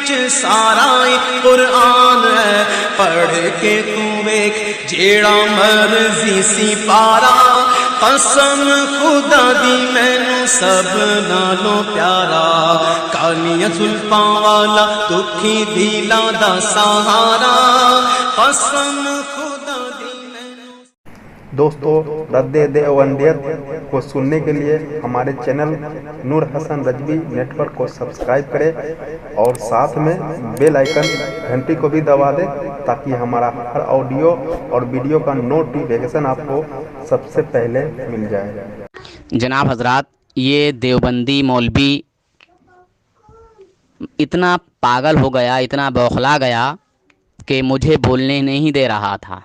وچ سارا قرآن ہے، پڑھ کے تو ویکھ جیڑا مرضی سی پارا، قسم خدا دی مینوں سب نالوں پیارا، کالیاں زلفاں والا دکھی دلاں دا سہارا، قسم خدا دی مینوں۔ دوستو، رد دیوبندیت کو سننے کے لیے ہمارے چینل نور حسن رجوی نیٹ ورک کو سبسکرائب کریں اور ساتھ میں بیل آئیکن گھنٹی کو بھی دبا دیں تاکہ ہمارا ہر آڈیو اور ویڈیو کا نوٹیفیکیشن آپ کو سب سے پہلے مل جائے۔ جناب حضرات، یہ دیوبندی مولوی اتنا پاگل ہو گیا، اتنا بوخلا گیا کہ مجھے بولنے نہیں دے رہا تھا۔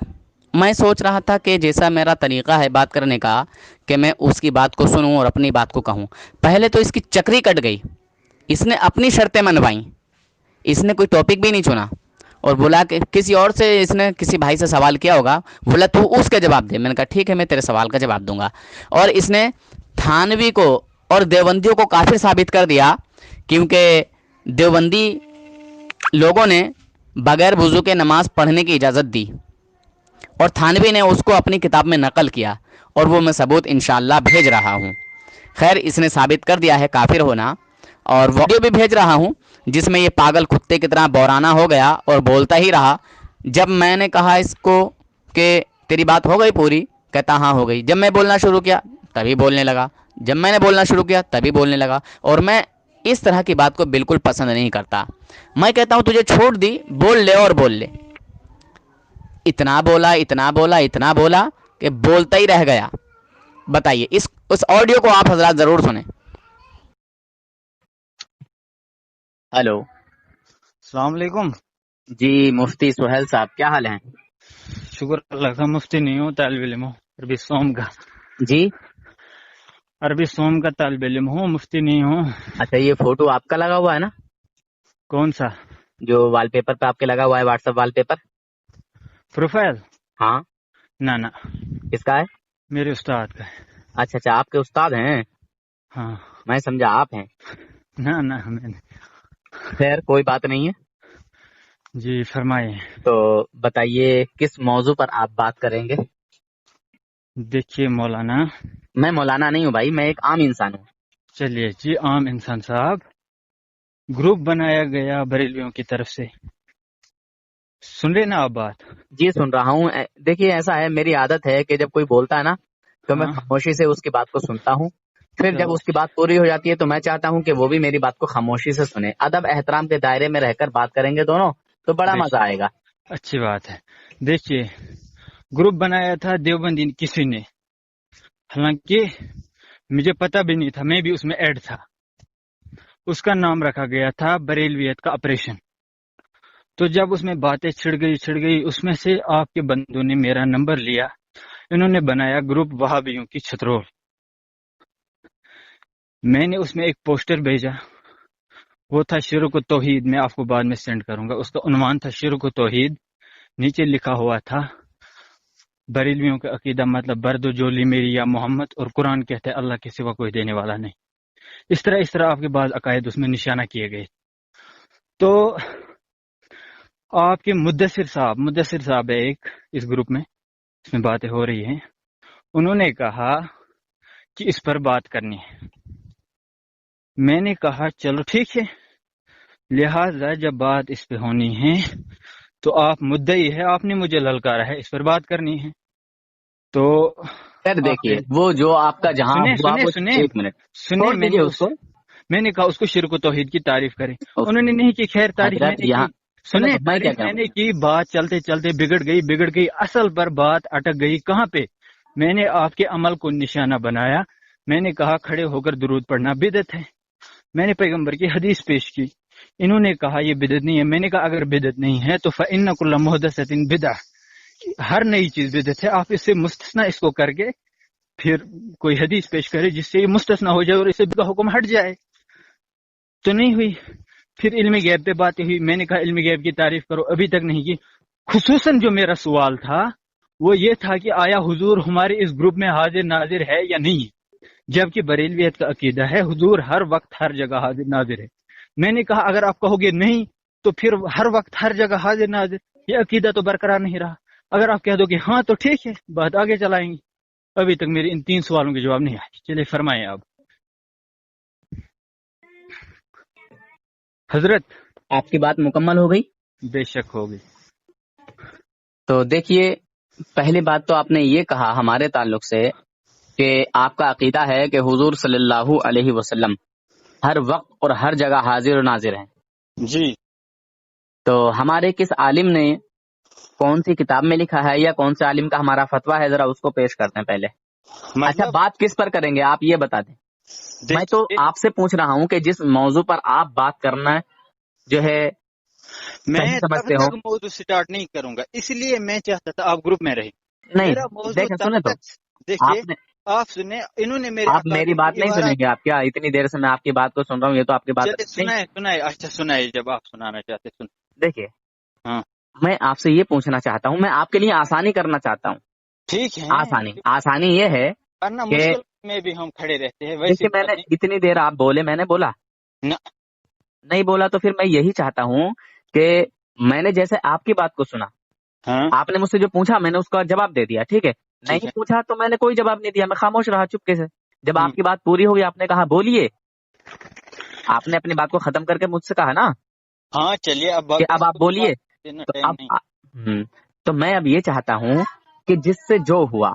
میں سوچ رہا تھا کہ جیسا میرا طریقہ ہے بات کرنے کا کہ میں اس کی بات کو سنوں اور اپنی بات کو کہوں۔ پہلے تو اس کی چکری کٹ گئی، اس نے اپنی شرطیں منوائیں، اس نے کوئی ٹاپک بھی نہیں چنا اور بولا کہ کسی اور سے، اس نے کسی بھائی سے سوال کیا ہوگا، بولا تو اس کا جواب دے۔ میں نے کہا ٹھیک ہے، میں تیرے سوال کا جواب دوں گا۔ اور اس نے تھانوی کو اور دیوبندیوں کو کافر ثابت کر دیا، کیونکہ دیوبندی لوگوں نے بغیر وضو کے نماز پڑھنے کی اجازت دی اور تھانوی نے اس کو اپنی کتاب میں نقل کیا، اور وہ میں ثبوت انشاءاللہ بھیج رہا ہوں۔ خیر، اس نے ثابت کر دیا ہے کافر ہونا، اور ویڈیو بھی بھیج رہا ہوں جس میں یہ پاگل کتے کی طرح بورانہ ہو گیا اور بولتا ہی رہا۔ جب میں نے کہا اس کو کہ تیری بات ہو گئی پوری، کہتا ہاں ہو گئی۔ جب میں بولنا شروع کیا تبھی بولنے لگا، جب میں نے بولنا شروع کیا تبھی بولنے لگا، اور میں اس طرح کی بات کو بالکل پسند نہیں کرتا۔ میں کہتا ہوں تجھے چھوٹ دی، بول لے اور بول لے۔ اتنا بولا اتنا بولا اتنا بولا کہ بولتا ہی رہ گیا۔ بتائیے، اس آڈیو کو آپ حضرات ضرور سنیں۔ ہلو، السلام علیکم۔ جی مفتی سہیل صاحب، کیا حال ہیں؟ شکر اللہ کا، مفتی نہیں ہوں، طالب علم ہوں، عربی سوم کا۔ جی عربی سوم کا طالب علم ہوں، مفتی نہیں ہوں۔ اچھا، یہ فوٹو آپ کا لگا ہوا ہے نا، کون سا؟ جو وال پیپر پہ آپ کے لگا ہوا ہے، what's app wall paper? Profile? ہاں۔ نہ کس کا ہے؟ میرے استاد کا ہے۔ اچھا، آپ کے استاد ہیں؟ ہاں۔ میں سمجھا آپ ہیں۔ نہ ہمیں نہیں۔ خیر، کوئی بات نہیں ہے۔ جی فرمائیے۔ تو بتائیے کس موضوع پر آپ بات کریں گے؟ دیکھیے مولانا، میں مولانا نہیں ہوں بھائی، میں ایک عام انسان ہوں۔ چلیے جی، عام انسان صاحب، گروپ بنایا گیا بریلویوں کی طرف سے، سن رہے نا آپ بات؟ جی سن رہا ہوں۔ دیکھیے ایسا ہے، میری عادت ہے کہ جب کوئی بولتا ہے نا تو میں خاموشی سے اس کی بات کو سنتا ہوں، پھر جب اس کی بات پوری ہو جاتی ہے تو میں چاہتا ہوں کہ وہ بھی میری بات کو خاموشی سے سنے۔ ادب احترام کے دائرے میں رہ کر بات کریں گے دونوں تو بڑا مزہ آئے گا۔ اچھی بات ہے۔ دیکھیے، گروپ بنایا تھا دیوبندی کسی نے، حالانکہ مجھے پتہ بھی نہیں تھا، میں بھی اس میں ایڈ تھا۔ اس کا نام رکھا گیا تھا بریلویت کا آپریشن۔ تو جب اس میں باتیں چھڑ گئی، اس میں سے آپ کے بندوں نے میرا نمبر لیا، انہوں نے بنایا گروپ وہابیوں کی چھترول۔ میں نے اس میں ایک پوسٹر بھیجا، وہ تھا شرک و توحید، میں آپ کو بعد میں سینڈ کروں گا۔ اس کا عنوان تھا شرک و توحید، نیچے لکھا ہوا تھا بریلویوں کا عقیدہ مطلب برد و جولی میری یا محمد، اور قرآن کہتے ہیں اللہ کے سوا کوئی دینے والا نہیں۔ اس طرح آپ کے بعض عقائد اس میں نشانہ کیے گئے۔ تو آپ کے مدثر صاحب ہے ایک اس گروپ میں، اس میں باتیں ہو رہی ہیں، انہوں نے کہا کہ اس پر بات کرنی ہے۔ میں نے کہا چلو ٹھیک ہے، لہٰذا جب بات اس پہ ہونی ہے تو آپ مدعی ہے، آپ نے مجھے للکارا ہے، اس پر بات کرنی ہے۔ تو دیکھیے وہ جو آپ کا جہاں ایک منٹ سنیں، میں نے کہا اس کو شرک و توحید کی تعریف کریں، انہوں نے نہیں کی۔ خیر تعریف میں نے کی، بات چلتے چلتے بگڑ گئی، اصل پر بات اٹک گئی کہاں پہ؟ میں نے آپ کے عمل کو نشانہ بنایا، میں نے کہا کھڑے ہو کر درود پڑھنا بدعت ہے، میں نے پیغمبر کی حدیث پیش کی، انہوں نے کہا یہ بدعت نہیں ہے، میں نے کہا اگر بدعت نہیں ہے تو فإن کل محدثۃ بدعہ، ہر نئی چیز بدعت ہے، آپ اس سے مستثنا اس کو کر کے پھر کوئی حدیث پیش کرے جس سے یہ مستثنا ہو جائے اور اس سے کا حکم ہٹ جائے۔ تو نہیں ہوئی، پھر علم غیب پہ باتیں ہوئی، میں نے کہا علم غیب کی تعریف کرو، ابھی تک نہیں کی۔ خصوصاً جو میرا سوال تھا وہ یہ تھا کہ آیا حضور ہمارے اس گروپ میں حاضر ناظر ہے یا نہیں، جبکہ بریلویت کا عقیدہ ہے حضور ہر وقت ہر جگہ حاضر ناظر ہے۔ میں نے کہا اگر آپ کہو گے نہیں تو پھر ہر وقت ہر جگہ حاضر ناظر، یہ عقیدہ تو برقرار نہیں رہا۔ اگر آپ کہہ دو کہ ہاں تو ٹھیک ہے، بات آگے چلائیں گے۔ ابھی تک میرے ان 3 سوالوں کے جواب نہیں آئے، چلیے فرمائیں آپ حضرت۔ آپ کی بات مکمل ہو گئی؟ بے شک ہوگی۔ تو دیکھیے، پہلی بات تو آپ نے یہ کہا ہمارے تعلق سے کہ آپ کا عقیدہ ہے کہ حضور صلی اللہ علیہ وسلم ہر وقت اور ہر جگہ حاضر و ناظر ہیں۔ جی، تو ہمارے کس عالم نے کون سی کتاب میں لکھا ہے یا کون سے عالم کا ہمارا فتویٰ ہے، ذرا اس کو پیش کرتے ہیں پہلے۔ اچھا، بات کس پر کریں گے آپ یہ بتا دیں۔ میں تو آپ سے پوچھ رہا ہوں کہ جس موضوع پر آپ بات کرنا جو ہے میں صحیح تب سمجھتے ہو۔ تک موضوع سٹارٹ نہیں کروں گا، اس لیے میں چاہتا تھا آپ گروپ میں رہیں۔ نہیں، میرا موضوع دیکھیں تب سنیں تو، تک دیکھیے، آپ نے آپ سنیں، انہوں نے میرے آپ میری بات نہیں سنیں گے؟ آپ کیا اتنی دیر سے میں آپ کی بات کو سن رہا ہوں، یہ تو آپ کی بات نہیں۔ سنائے، اچھا سنائے، جب آپ سنانا چاہتے سن۔ دیکھیے، ہاں میں آپ سے یہ پوچھنا چاہتا ہوں، میں آپ کے لیے آسانی کرنا چاہتا ہوں۔ ٹھیک ہے، آسانی یہ ہے ورنہ کہ مشکل میں بھی ہم کھڑے رہتے ہیں، ویسے دیکھیے، میں نے اتنی دیر آپ بولے، میں نے بولا نہ۔ نہیں بولا تو پھر میں یہی چاہتا ہوں کہ میں نے جیسے آپ کی بات کو سنا، ہاں آپ نے مجھ سے جو پوچھا میں نے اس کا جواب دے دیا، ٹھیک ہے۔ ٹھیک ہے، نہیں پوچھا تو میں نے کوئی جواب نہیں دیا، میں خاموش رہا چپکے سے۔ جب ہوں، آپ کی بات پوری ہوگی آپ نے کہا بولیے، آپ نے اپنی بات کو ختم کر کے مجھ سے کہا نا ہاں چلیے، کہ اب آپ بولیے، تو ٹائم اب نہیں۔ تو میں اب یہ چاہتا ہوں کہ جس سے جو ہوا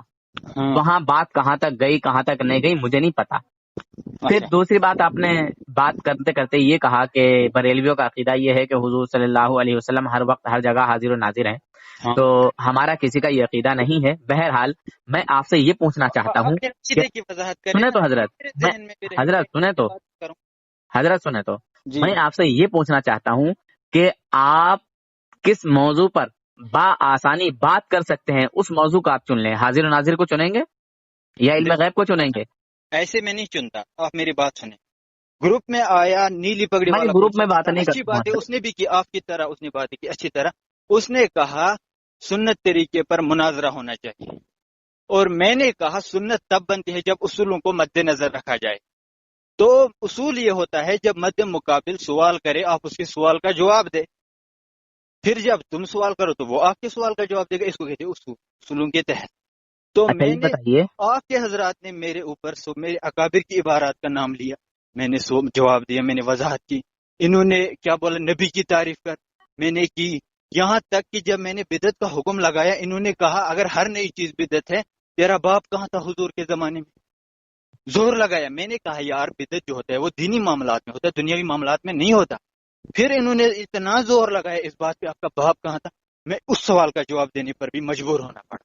ہاں وہاں بات کہاں تک گئی کہاں تک نہیں گئی مجھے نہیں پتا۔ پھر اچھا، دوسری بات، آپ نے بات کرتے کرتے یہ کہا کہ بریلویوں کا عقیدہ یہ ہے کہ حضور صلی اللہ علیہ وسلم ہر وقت ہر جگہ حاضر و ناظر ہیں، ہاں تو ہمارا کسی کا یہ عقیدہ نہیں ہے۔ بہرحال میں آپ سے یہ پوچھنا چاہتا ہوں اپنے کہ عقیدے کی وضاحت کریں سنیں نا، تو حضرت، میرے میں ذہن میں بھی رہے، حضرت میں سنیں تو، بات کروں۔ حضرت سنیں تو، جی میں آپ سے یہ پوچھنا چاہتا ہوں کہ آپ کس موضوع پر آسانی بات کر سکتے ہیں، اس موضوع کا آپ چن لیں۔ حاضر و ناظر کو چنیں گے یا علم غیب کو چنیں گے؟ ایسے میں نہیں چنتا، آپ میری بات سنیں۔ گروپ میں آیا نیلی پگڑی میں والا، گروپ میں بات نہیں اچھی کرتا بات ہے، ہوں۔ اس نے بھی کی آپ کی طرح، اس نے بات کی اچھی طرح۔ اس نے کہا سنت طریقے پر مناظرہ ہونا چاہیے، اور میں نے کہا سنت تب بنتی ہے جب اصولوں کو مد نظر رکھا جائے۔ تو اصول یہ ہوتا ہے جب مد مقابل سوال کرے آپ اس کے سوال کا جواب دے، پھر جب تم سوال کرو تو وہ آپ کے سوال کا جواب دے گا، اس کو کہتے ہیں اصولوں کے تحت۔ تو اچھا میں یہ نے، بتائیے، آپ کے حضرات نے میرے اوپر میرے اکابر کی عبارات کا نام لیا، میں نے جواب دیا، میں نے وضاحت کی۔ انہوں نے کیا بولا، نبی کی تعریف کر، میں نے کی۔ یہاں تک کہ جب میں نے بدعت کا حکم لگایا، انہوں نے کہا اگر ہر نئی چیز بدعت ہے، تیرا باپ کہاں تھا حضور کے زمانے میں؟ زور لگایا۔ میں نے کہا یار بدعت جو ہوتا ہے وہ دینی معاملات میں ہوتا ہے، دنیاوی معاملات میں نہیں ہوتا۔ پھر انہوں نے اتنا زور لگایا اس بات پہ، آپ کا باپ کہاں تھا؟ میں اس سوال کا جواب دینے پر بھی مجبور ہونا پڑا،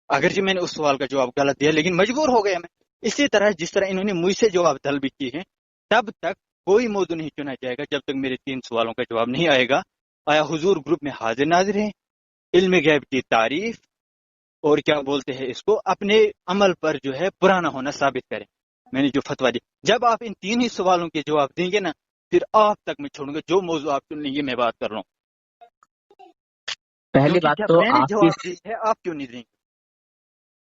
اگرچہ میں نے اس سوال کا جواب غلط دیا لیکن مجبور ہو گیا میں۔ اسی طرح جس طرح انہوں نے مجھ سے جواب طلب کی ہے، تب تک کوئی موضوع نہیں چنا جائے گا جب تک میرے 3 سوالوں کا جواب نہیں آئے گا۔ آیا حضور گروپ میں حاضر ناظر ہیں، علم غیب کی تعریف، اور کیا بولتے ہیں اس کو، اپنے عمل پر جو ہے پرانا ہونا ثابت کریں۔ میں نے جو فتویٰ دی، جب آپ ان 3 ہی سوالوں کے جواب دیں گے نا، پھر آپ تک میں چھوڑوں گا، جو موضوع آپ چن لیں گے میں بات کر رہا ہوں۔ پہلی کیونکہ بات جب تو میں نے آپ کی، جواب دی ہے آپ کیوں نہیں دیں گے؟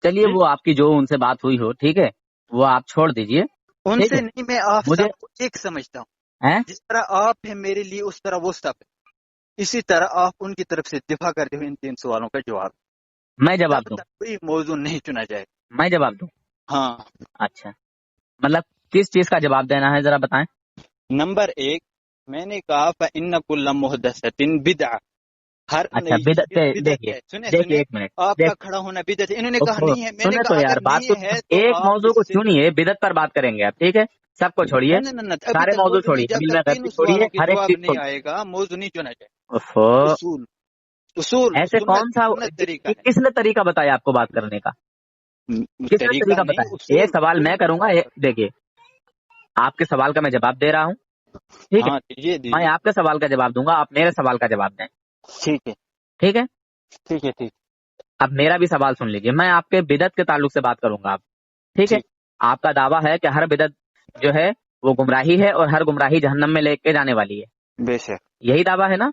چلیے وہ آپ کی جو ان سے بات ہوئی ہو، ٹھیک ہے، وہ آپ چھوڑ دیجئے، ان ٹھیک سے ہے۔ نہیں، میں آپ مجھے سب کو ایک سمجھتا ہوں، ہیں جس طرح آپ ہیں میرے لیے اس طرح وہ سب ہے، اسی طرح آپ ان کی طرف سے دفاع کرتے ہوئے ان 3 سوالوں کا جواب، میں جواب تب دوں؟ تک کوئی موضوع نہیں چنا جائے گا۔ میں جواب دوں؟ ہاں، اچھا، مطلب کس چیز کا جواب دینا ہے ذرا بتائیں۔ نمبر 1، میں نے کہا فَإِنَّ كُلَّ مُحْدَثَةٍ بِدْعَةٍ، ہر اچھا نئی چیز بدعت دیکھیے ہے۔ سنیں دیکھیے ایک منٹ، آپ کا کھڑا ہونا بدعت ہے، انہوں نے کہا نہیں ہے، میں نے سنیں تو کہا یار، اگر بات تو نہیں ہے تو ایک آپ موضوع اس کو سے، چنیے، بدعت پر بات کریں گے آپ، ٹھیک ہے، سب کو چھوڑیے، نہ ابھی سارے تک موضوع موضوع نہیں، چھوڑیے، جب علم تک غیب 3 بھی چھوڑیے، سوالوں کے ہر ایک جواب چیز نہیں چھوڑیے۔ آئے گا موضوع نہیں چنا جائے۔ اوفو، اصول ایسے کون سا، سنت طریقہ ہے، کس نے طریقہ بتایا آپ کو بات کرنے کا؟ کس نے طریقہ طریقہ نہیں، بتایا؟ اصول ایک سوال میں کروں گا، دیکھیے آپ کے سوال کا میں جواب دے رہا ہوں، ٹھیک ہے، ہاں دیجیے میں آپ کے سوال کا جواب دوں گا، آپ میرے سوال کا جواب دیں، ٹھیک ہے ٹھیک ہے۔ ٹھیک ہے ٹھیک اب میرا بھی سوال سن لیجیے، میں آپ کے بدعت کے تعلق سے بات کروں گا آپ، ٹھیک ہے۔ آپ کا دعویٰ ہے کہ ہر بدعت جو ہے وہ گمراہی ہے اور ہر گمراہی جہنم میں لے کے جانے والی ہے، بے شک، یہی دعویٰ ہے نا؟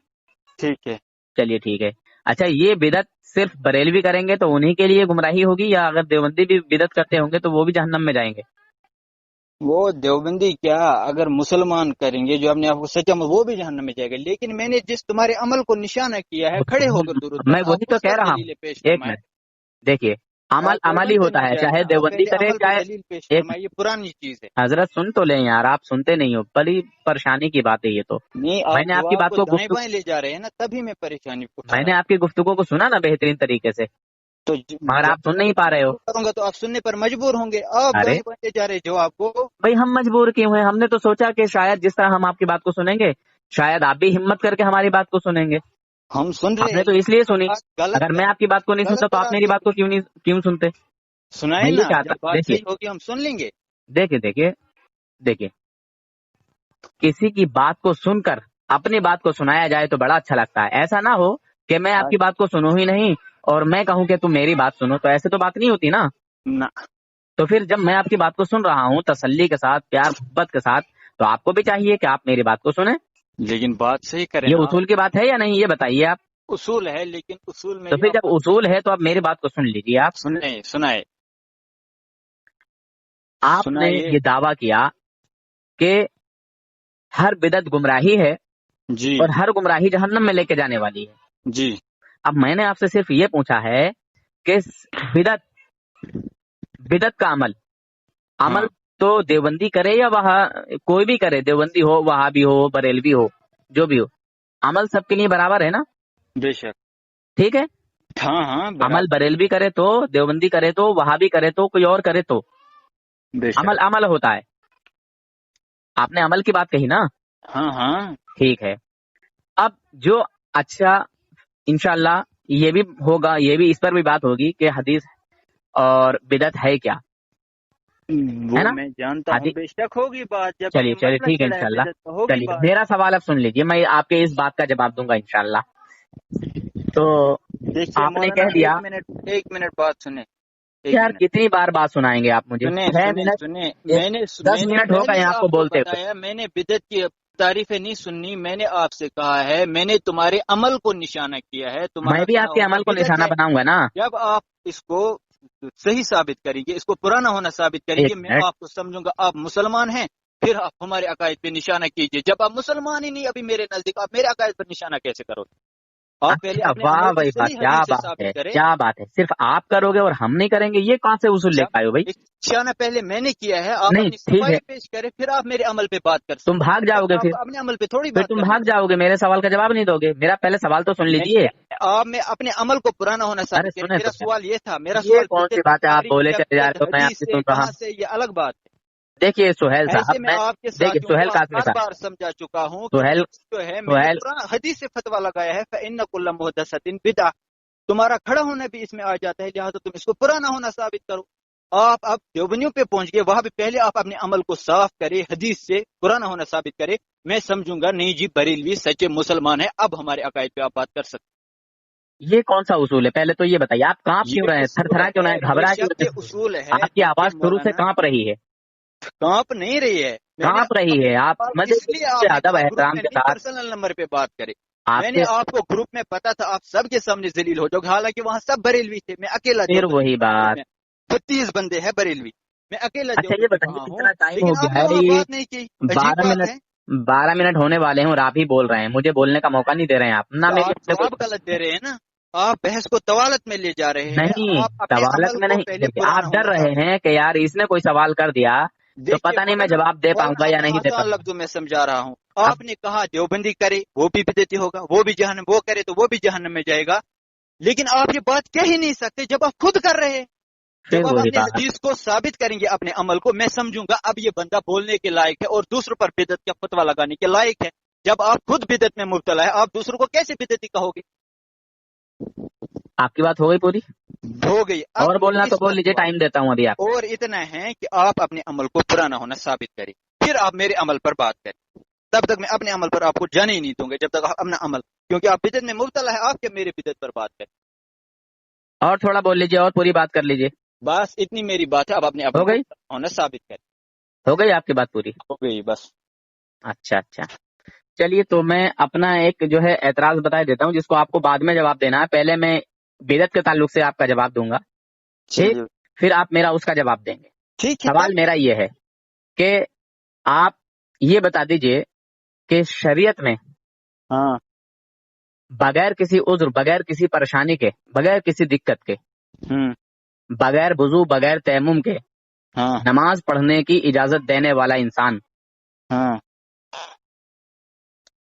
ٹھیک ہے۔ چلیے ٹھیک ہے۔ اچھا، یہ بدعت صرف بریلوی کریں گے تو انہی کے لیے گمراہی ہوگی، یا اگر دیوبندی بھی بدعت کرتے ہوں گے تو وہ بھی جہنم میں جائیں گے؟ وہ دیوبندی کیا اگر مسلمان کریں گے جو اپنے آپ کو سچا وہ بھی جہنم میں جائے گا، لیکن میں نے جس تمہارے عمل کو نشانہ کیا ہے کھڑے ہو کر درود میں وہی تو کہہ رہا ہوں. ایک منٹ دیکھیے، عمل ہی ہوتا ہے، چاہے دیوبندی کرے چاہے ایک یہ پرانی چیز ہے. حضرت سن تو لیں یار، آپ سنتے نہیں ہو، بڑی پریشانی کی بات ہے یہ تو. نہیں، میں نے آپ کی بات کو دائیں بائیں لے جا رہے ہیں نا، تبھی میں پریشانی اٹھا میں نے آپ کی گفتگو کو سنا نا بہترین طریقے سے، تو مگر آپ سن نہیں پا رہے ہو. کروں گا تو آپ سننے پر مجبور ہوں گے. آپ ارے دائیں بائیں لے جا رہے جواب کو. بھائی ہم مجبور کیوں ہیں؟ ہم نے تو سوچا کہ شاید جس طرح ہم آپ کی بات کو سنیں گے شاید آپ بھی ہمت کر کے ہماری بات کو سنیں گے. ہم سن آپ رہے نے تو اس لیے سنی. اگر میں آپ کی بات کو نہیں سنتا تو آپ میری بات کو کیوں سنتے؟ سنائے میں یہ نا، چاہتا، جب بات دیکھیے صحیح ہوگی ہم سن لیں گے. دیکھیے کسی کی بات کو سن کر اپنی بات کو سنایا جائے تو بڑا اچھا لگتا ہے. ایسا نہ ہو کہ میں آپ کی بات کو سنوں ہی نہیں اور میں کہوں کہ تم میری بات سنو، تو ایسے تو بات نہیں ہوتی نا. نہ، تو پھر جب میں آپ کی بات کو سن رہا ہوں تسلی کے ساتھ، پیار محبت کے ساتھ، تو آپ کو بھی چاہیے کہ آپ میری بات کو سنیں. لیکن بات صحیح کریں یہ نا. اصول کی بات ہے یا نہیں یہ بتائیے آپ. اصول ہے، لیکن اصول میں تو پھر جب اصول ہے تو آپ میری بات کو سن لیجیے. آپ سنائے آپ نے یہ دعویٰ کیا کہ ہر بدعت گمراہی ہے جی اور ہر گمراہی جہنم میں لے کے جانے والی ہے. جی. اب میں نے آپ سے صرف یہ پوچھا ہے کہ بدعت کا عمل تو دیوبندی کرے یا وہاں کوئی بھی کرے، دیوبندی ہو، وہابی ہو، بریلوی ہو، جو بھی ہو، عمل سب کے لیے برابر ہے نا. بے شک. ٹھیک ہے. ہاں عمل بریلوی کرے تو، دیوبندی کرے تو، وہابی کرے تو، کوئی اور کرے تو، بے شک. عمل ہوتا ہے. آپ نے عمل کی بات کہی نا. ہاں ٹھیک ہے. اب جو اچھا انشاءاللہ یہ بھی ہوگا، یہ بھی اس پر بھی بات ہوگی کہ حدیث اور بدعت ہے کیا. وہ میں جانتا ہوں، بے شک ہوگی بات. جب چلیے ٹھیک ہے انشاءاللہ. چلیے میرا سوال اب سن لیجیے، میں آپ کے اس بات کا جواب دوں گا انشاءاللہ. تو آپ نے کہہ دیا. ایک منٹ بات سنیں. یار کتنی بار بات سنائیں گے آپ مجھے؟ 6 منٹ، میں نے 10 منٹ ہو گئے آپ کو بولتے ہوئے. بتایا، میں نے بدعت کی تعریفیں نہیں سننی. میں نے آپ سے کہا ہے، میں نے تمہارے عمل کو نشانہ کیا ہے. میں بھی آپ کے عمل کو نشانہ بناؤں گا نا. جب آپ اس کو صحیح ثابت کریں گے، اس کو پرانا ہونا ثابت کریں گے، میں آپ کو سمجھوں گا آپ مسلمان ہیں. پھر آپ ہمارے عقائد پہ نشانہ کیجئے. جب آپ مسلمان ہی نہیں ابھی میرے نزدیک، آپ میرے عقائد پر نشانہ کیسے کرو گے؟ آپ پہلے اپنے عمل کو صحیح حدیث سے ثابت کریں. کیا بات ہے، صرف آپ کرو گے اور ہم نہیں کریں گے؟ یہ کہاں سے اصول لے پائے ہو بھائی؟ نشانہ پہلے میں نے کیا ہے، آپ نہیں اپنی ٹھیک ہے، صفائی پیش کریں، پھر آپ میرے عمل پہ بات کر سکتے. تم بھاگ جاؤ گے، پھر اپنے عمل پہ تھوڑی پھر بات تم بھاگ جاؤ گے، میرے سوال کا جواب نہیں دو گے. میرا پہلے سوال تو سن لیجیے. آپ میں اپنے عمل کو پرانا ہونا ثابت کریں. میرا سوال یہ تھا، میرا یہ سوال کون سی بات ہے آپ بولے چلے جا رہے ہو، میں آپ کی سن رہا ہوں. سے یہ الگ بات ہے. دیکھیے سہیل ایسے صاحب، میں آپ کے دیکھیے ساتھ سہیل قاسمی ہر صاحب، بار سمجھا چکا ہوں. سہیل جو ہے میں نے قرآن حدیث سے فتویٰ لگایا ہے، فإن كل محدثة بدعة. تمہارا کھڑا ہونا بھی اس میں آ جاتا ہے، لہٰذا تم اس کو پرانا ہونا ثابت کرو. آپ اب دیوبندیوں پہ پہنچ گئے، وہاں پہ پہلے آپ اپنے عمل کو صاف کرے، حدیث سے پرانا ہونا ثابت کرے. میں سمجھوں گا نہیں جی بریلوی سچے مسلمان ہے، اب ہمارے عقائد پہ آپ بات کر سکتے. یہ کون سا اصول ہے پہلے تو یہ بتائیے. آپ کانپ کیوں رہے ہیں، تھر تھرا کیوں رہے ہیں، گھبرا کیوں رہے ہیں؟ اصول ہے. آپ کی آواز شروع سے کانپ رہی ہے. کانپ نہیں رہی ہے، کانپ رہی ہے. آپ اس لیے آپ ادب احترام کے ساتھ پرسنل نمبر پہ بات کرے. آپ میں نے آپ کو گروپ میں پتا تھا آپ سب کے سامنے ذلیل ہو جاؤ، حالانکہ وہاں سب بریلوی تھے، میں اکیلا. پھر وہی بات. 32 بندے ہیں بریلوی، میں اکیلا. اچھا یہ بتائیے کتنا ٹائم ہو گیا ہے؟ بات نہیں کی. 12 منٹ ہونے والے ہیں اور آپ ہی بول رہے ہیں، مجھے بولنے کا موقع نہیں دے رہے ہیں آپ. نہ آپ غلط دے رہے ہیں نا، آپ بحث کو طوالت میں لے جا رہے ہیں. نہیں طوالت میں نہیں، آپ ڈر رہے ہیں کہ یار اس نے کوئی سوال کر دیا تو پتہ نہیں میں جواب دے پاؤں گا یا نہیں دے پاؤں گا. لفظوں میں سمجھا رہا ہوں. آپ نے کہا دیوبندی کرے وہ بھی بدعتی ہوگا، وہ بھی جہنم، وہ کرے تو وہ بھی جہنم میں جائے گا. لیکن آپ یہ بات کہہ ہی نہیں سکتے جب آپ خود کر رہے ہیں. جب آپ اپنے حدیث کو ثابت کریں گے اپنے عمل کو، میں سمجھوں گا اب یہ بندہ بولنے کے لائق ہے اور دوسروں پر بدعت کا فتویٰ لگانے کے لائق ہے. جب آپ خود بدعت میں مبتلا ہے، آپ دوسروں کو کیسے بدعتی کہو گے؟ آپ کی بات ہو گئی پوری؟ ہو گئی. اور بولنا تو بول لیجیے، ٹائم دیتا ہوں ابھی آپ. اور اتنا ہے کہ آپ اپنے عمل کو پرانا ہونا ثابت کریں، پھر آپ میرے عمل پر بات کریں. تب تک میں اپنے عمل پر آپ کو جانے ہی نہیں دوں گا جب تک آپ اپنا عمل، کیونکہ آپ بدعت میں مبتلا ہے، آپ کے میرے بدعت پر بات کریں. اور تھوڑا بول لیجیے اور پوری بات کر لیجیے. بس اتنی میری بات ہے. اب اپنے ہو گئی؟ ہونا ثابت کریں. ہو گئی آپ کی بات پوری؟ ہو گئی بس. اچھا چلیے، تو میں اپنا ایک جو ہے اعتراض بتا دیتا ہوں جس کو آپ کو بعد میں جواب دینا ہے. پہلے میں بدعت کے تعلق سے آپ کا جواب دوں گا، ٹھیک؟ پھر آپ میرا اس کا جواب دیں گے. ٹھیک ہے. سوال میرا یہ ہے کہ آپ یہ بتا دیجئے کہ شریعت میں ہاں بغیر کسی عذر، بغیر کسی پریشانی کے، بغیر کسی دقت کے، ہوں بغیر وضو، بغیر تیمم کے ہاں نماز پڑھنے کی اجازت دینے والا انسان، ہاں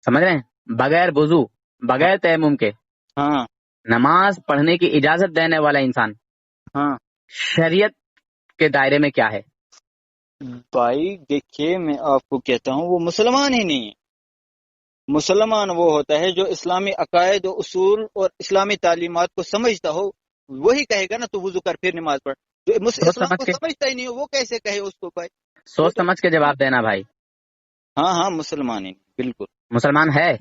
سمجھ رہے ہیں؟ بغیر وضو، بغیر تیمم کے ہاں نماز پڑھنے کی اجازت دینے والا انسان ہاں شریعت کے دائرے میں کیا ہے؟ بھائی دیکھیے میں آپ کو کہتا ہوں وہ مسلمان ہی نہیں ہے. مسلمان وہ ہوتا ہے جو اسلامی عقائد و اصول اور اسلامی تعلیمات کو سمجھتا ہو، وہی کہے گا نا تو وضو کر پھر نماز پڑھ. جو اسلام کو سمجھتا ہی نہیں ہو وہ کیسے کہے اس کو بھائی؟ سوچ سمجھ کے جواب دینا بھائی. ہاں ہاں مسلمان ہی بالکل. مسلمان ہے؟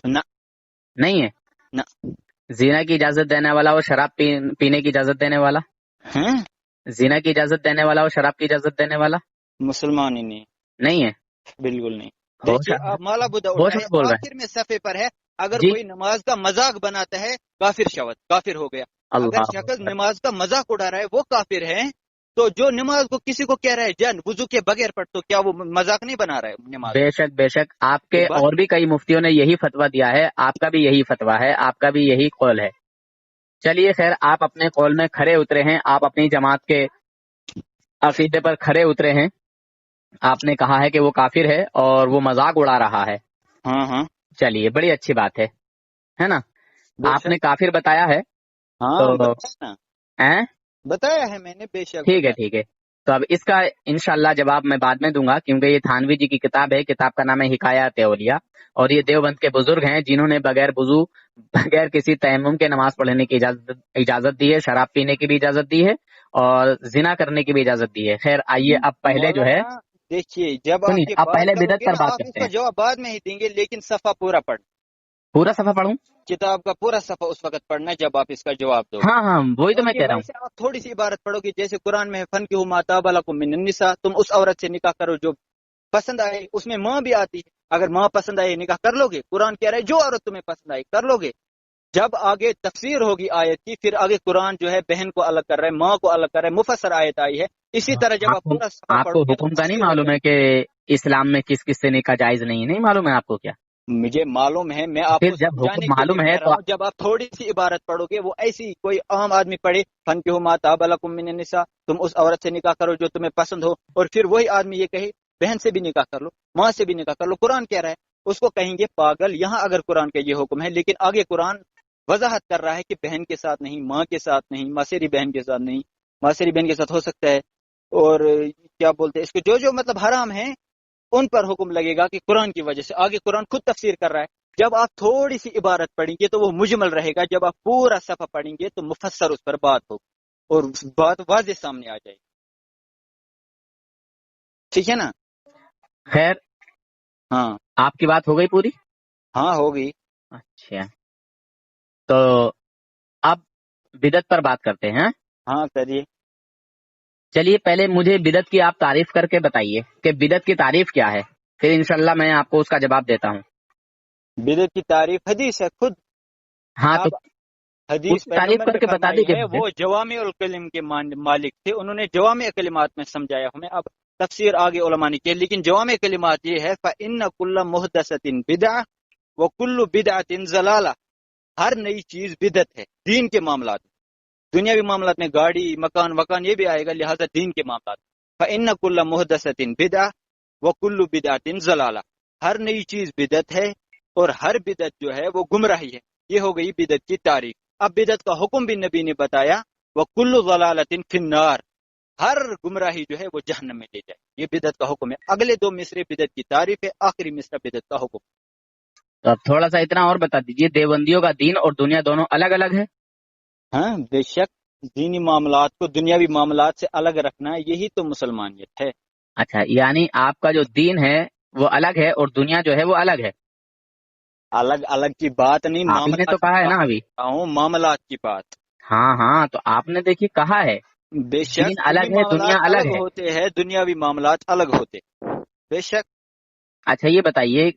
نہ نہیں ہے. نہ. زنا کی اجازت دینے والا اور شراب پینے کی اجازت دینے والا، ہیں؟ زنا کی اجازت دینے والا اور شراب کی اجازت دینے والا مسلمان ہی نہیں. نہیں ہے. بالکل نہیں. دیکھیے آپ مالا بدہ ہوش اٹھائے میں بول رہے آخر میں صفحے پر ہے، اگر جی. کوئی نماز کا مذاق بناتا ہے کافر شوت، کافر ہو گیا. اگر اللہ شخص نماز کا مذاق اڑا رہا ہے وہ کافر ہے. تو جو نماز کو کسی کو کہہ رہا ہے جن وضو کے بغیر پڑھ، تو کیا وہ مذاق نہیں بنا رہا ہے نماز؟ بے شک بے شک. آپ کے بس اور بھی کئی مفتیوں نے یہی فتویٰ دیا ہے، آپ کا بھی یہی فتویٰ ہے، آپ کا بھی یہی قول ہے. چلیے خیر، آپ اپنے قول میں کھرے اترے ہیں، آپ اپنی جماعت کے عقیدے پر کھرے اترے ہیں. آپ نے کہا ہے کہ وہ کافر ہے اور وہ مذاق اڑا رہا ہے. ہاں ہاں چلیے بڑی اچھی بات ہے نا. بے آپ شک. نے کافر بتایا ہے ہاں تو بتایا نا، بتایا ہے میں نے، بے شک ٹھیک ہے بتایا. ٹھیک ہے. تو اب اس کا انشاءاللہ جواب میں بعد میں دوں گا، کیونکہ یہ تھانوی جی کی کتاب ہے. کتاب کا نام ہے حکایات اولیاء، اور یہ دیوبند کے بزرگ ہیں جنہوں نے بغیر وضو، بغیر کسی تیمم کے نماز پڑھنے کی اجازت دی ہے، شراب پینے کی بھی اجازت دی ہے، اور زنا کرنے کی بھی اجازت دی ہے. خیر آئیے اب پہلے جو ہے، مولانا دیکھیے جب آپ سنیے یہ اب بات پہلے کرو بدعت گے پر نا بات آپ اس کرتے کا ہیں. جواب بعد میں ہی دیں گے، لیکن صفحہ پورا پڑھ، پورا صفحہ پڑھوں؟ کتاب کا پورا صفحہ اس وقت پڑھنا ہے جب آپ اس کا جواب دو گے. ہاں ہاں وہی تو میں کیونکہ کہہ رہا ہوں. ویسے آپ تھوڑی سی عبارت پڑھو گے، جیسے قرآن میں فنکحوا ما طاب لکم من النساء، تم اس عورت سے نکاح کرو جو پسند آئے. اس میں ماں بھی آتی ہے، اگر ماں پسند آئے نکاح کر لو گے. قرآن کہہ رہا ہے جو عورت تمہیں پسند آئے کر لو گے. جب آگے تفسیر ہوگی آیت کی، پھر آگے قرآن جو ہے بہن کو الگ کر رہا ہے، ماں کو الگ کر رہا ہے، مفسر آیت آئی ہے. اسی طرح جب آپ پورا صفحہ آپ پڑھو کو گے تو حکم کا نہیں تفسیر ہو معلوم جائے ہے کہ اسلام میں کس کس سے نکاح جائز نہیں معلوم ہے آپ کو کیا؟ گی. مجھے معلوم ہے، میں آپ پھر کو جب سمجھانے حکم کے لیے معلوم ہے کہہ رہا تو ہوں. جب آپ تھوڑی سی عبارت پڑھو گے، وہ ایسی کوئی عام آدمی پڑھے فنکحوا ما طاب لکم من النساء، تم اس عورت سے نکاح کرو جو تمہیں پسند ہو، اور پھر وہی آدمی یہ کہے بہن سے بھی نکاح کر لو، ماں سے بھی نکاح کر لو. قرآن کہہ رہا ہے، اس کو کہیں گے پاگل. یہاں اگر قرآن کا یہ حکم ہے، لیکن آگے قرآن وضاحت کر رہا ہے کہ بہن کے ساتھ نہیں، ماں کے ساتھ نہیں، ماسری بہن کے ساتھ نہیں. ماسری بہن کے ساتھ ہو سکتا ہے، اور کیا بولتے ہیں اس کو، جو مطلب حرام ہیں ان پر حکم لگے گا کہ قرآن کی وجہ سے. آگے قرآن خود تفسیر کر رہا ہے. جب آپ تھوڑی سی عبارت پڑھیں گے تو وہ مجمل رہے گا، جب آپ پورا صفحہ پڑھیں گے تو مفسر اس پر بات ہوگی اور بات واضح سامنے آ جائے گی. ٹھیک ہے نا؟ خیر ہاں آپ کی بات ہو گئی پوری؟ ہاں ہوگی. اچھا تو اب بدعت پر بات کرتے ہیں. ہاں کریے. چلیے پہلے مجھے بدعت کی آپ تعریف کر کے بتائیے کہ بدعت کی تعریف کیا ہے، پھر انشاءاللہ میں آپ کو اس کا جواب دیتا ہوں. بدعت کی تعریف حدیث ہے خود. ہاں تو اب اس حدیث کی تعریف پیغمبر کر نے کے بتا فرمائی دیجیے ہے، مجھے. وہ جوامع الکلم کے مالک تھے، انہوں نے جوامع کلمات میں سمجھایا ہمیں. اب تفسیر آگے علماء نے کی، لیکن جوامع کلمات یہ ہے فَإِنَّ كُلَّ مُحْدَثَةٍ بِدْعَةٍ وَكُلُّ بِدْعَةٍ ضَلَالَةٍ. ہر نئی چیز بدعت ہے دین کے معاملات میں. دنیاوی معاملات میں گاڑی مکان یہ بھی آئے گا، لہذا دین کے معاملات. فَإِنَّ كُلَّ مُحْدَثَةٍ بِدْعَةٍ وَكُلُّ بِدْعَةٍ ضَلَالَةٍ. ہر نئی چیز بدعت ہے اور ہر بدعت جو ہے وہ گمراہی ہے. یہ ہو گئی بدعت کی تعریف. اب بدعت کا حکم بھی نبی نے بتایا، وَكُلُّ ضَلَالَةٍ فِي النَّارِ. ہر گمراہی جو ہے وہ جہنم میں لے جائے. یہ بدعت کا حکم ہے. اگلے دو مصرے بدعت کی تعریف ہے، آخری مصرع بدعت کا حکم. تو اب تھوڑا سا اتنا اور بتا دیجیے، دیوبندیوں کا دین اور دنیا دونوں الگ الگ ہے؟ ہاں بے شک، دینی معاملات کو دنیاوی معاملات سے الگ رکھنا یہی تو مسلمانیت ہے. اچھا یعنی آپ کا جو دین ہے وہ الگ ہے اور دنیا جو ہے وہ الگ ہے. الگ الگ کی بات نہیں، آپ ہی نے تو معاملات کی کہا ہے نا بات ابھی. کر رہا ہوں، معاملات کی بات. ہاں ہاں تو آپ نے دیکھیے کہا ہے بے شک دین دینی الگ ہے معاملات دنیا الگ الگ ہے. ہوتے ہیں، دنیاوی معاملات الگ ہوتے. بے شک. اچھا یہ بتائیے،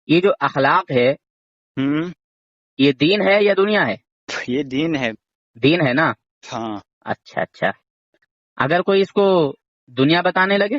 یہ جو اخلاق ہے یہ دین ہے یا دنیا ہے؟ یہ دین ہے. دین ہے نا. ہاں اچھا اچھا. اگر کوئی اس کو دنیا بتانے لگے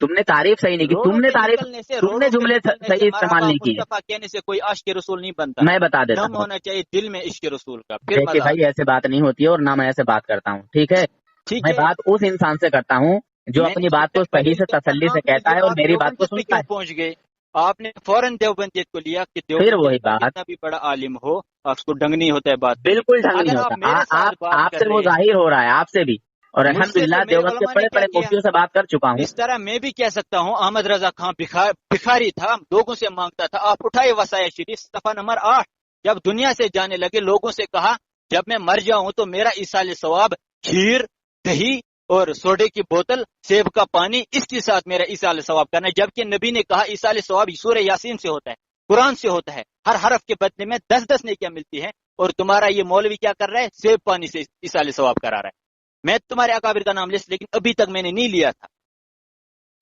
تم نے تعریف صحیح نہیں کی، تم نے تعریف، تم نے جملے صحیح استعمال نہیں کیے. کہنے سے کوئی عشق رسول نہیں بنتا. میں بتا دیتا دم ہوں، ہونا چاہیے دل میں عشق رسول کا. دیکھیے بھائی ایسے بات نہیں ہوتی ہے اور نہ میں ایسے بات کرتا ہوں، ٹھیک ہے. میں بات اس انسان سے کرتا ہوں جو اپنی بات کو صحیح سے تسلی سے کہتا ہے اور میری بات کو سنتا ہے. پہنچ گئے آپ نے فوراً دیوبندیت کو لیا کہ پھر وہی بات، جتنا بھی بڑا عالم ہو آپ کو ڈنگ نہیں ہوتا ہے بات. بالکل ڈھنگ نہیں ہوتا. آپ سے وہ ظاہر ہو رہا ہے، آپ سے بھی، اور الحمدللہ دیوبند کے بڑے بڑے مفتیوں سے بات کر چکا ہوں. اس طرح میں بھی کہہ سکتا ہوں احمد رضا خان بھکاری تھا، لوگوں سے مانگتا تھا. آپ اٹھائے وصایا شریف صفحہ نمبر 8. جب دنیا سے جانے لگے لوگوں سے کہا جب میں مر جاؤں تو میرا ایصال ثواب کھیر، دہی اور سوڈے کی بوتل، سیب کا پانی، اس کے ساتھ میرا ایصال ثواب کرنا ہے. جبکہ نبی نے کہا ایصال ثواب سورہ یاسین سے ہوتا ہے، قرآن سے ہوتا ہے، ہر حرف کے بدلے میں 10 نیکیاں ملتی ہیں. اور تمہارا یہ مولوی کیا کر رہا ہے؟ سیب پانی سے ایصال ثواب کرا رہا ہے. میں تمہارے اکابر کا نام لیکن ابھی تک میں نے نہیں لیا تھا.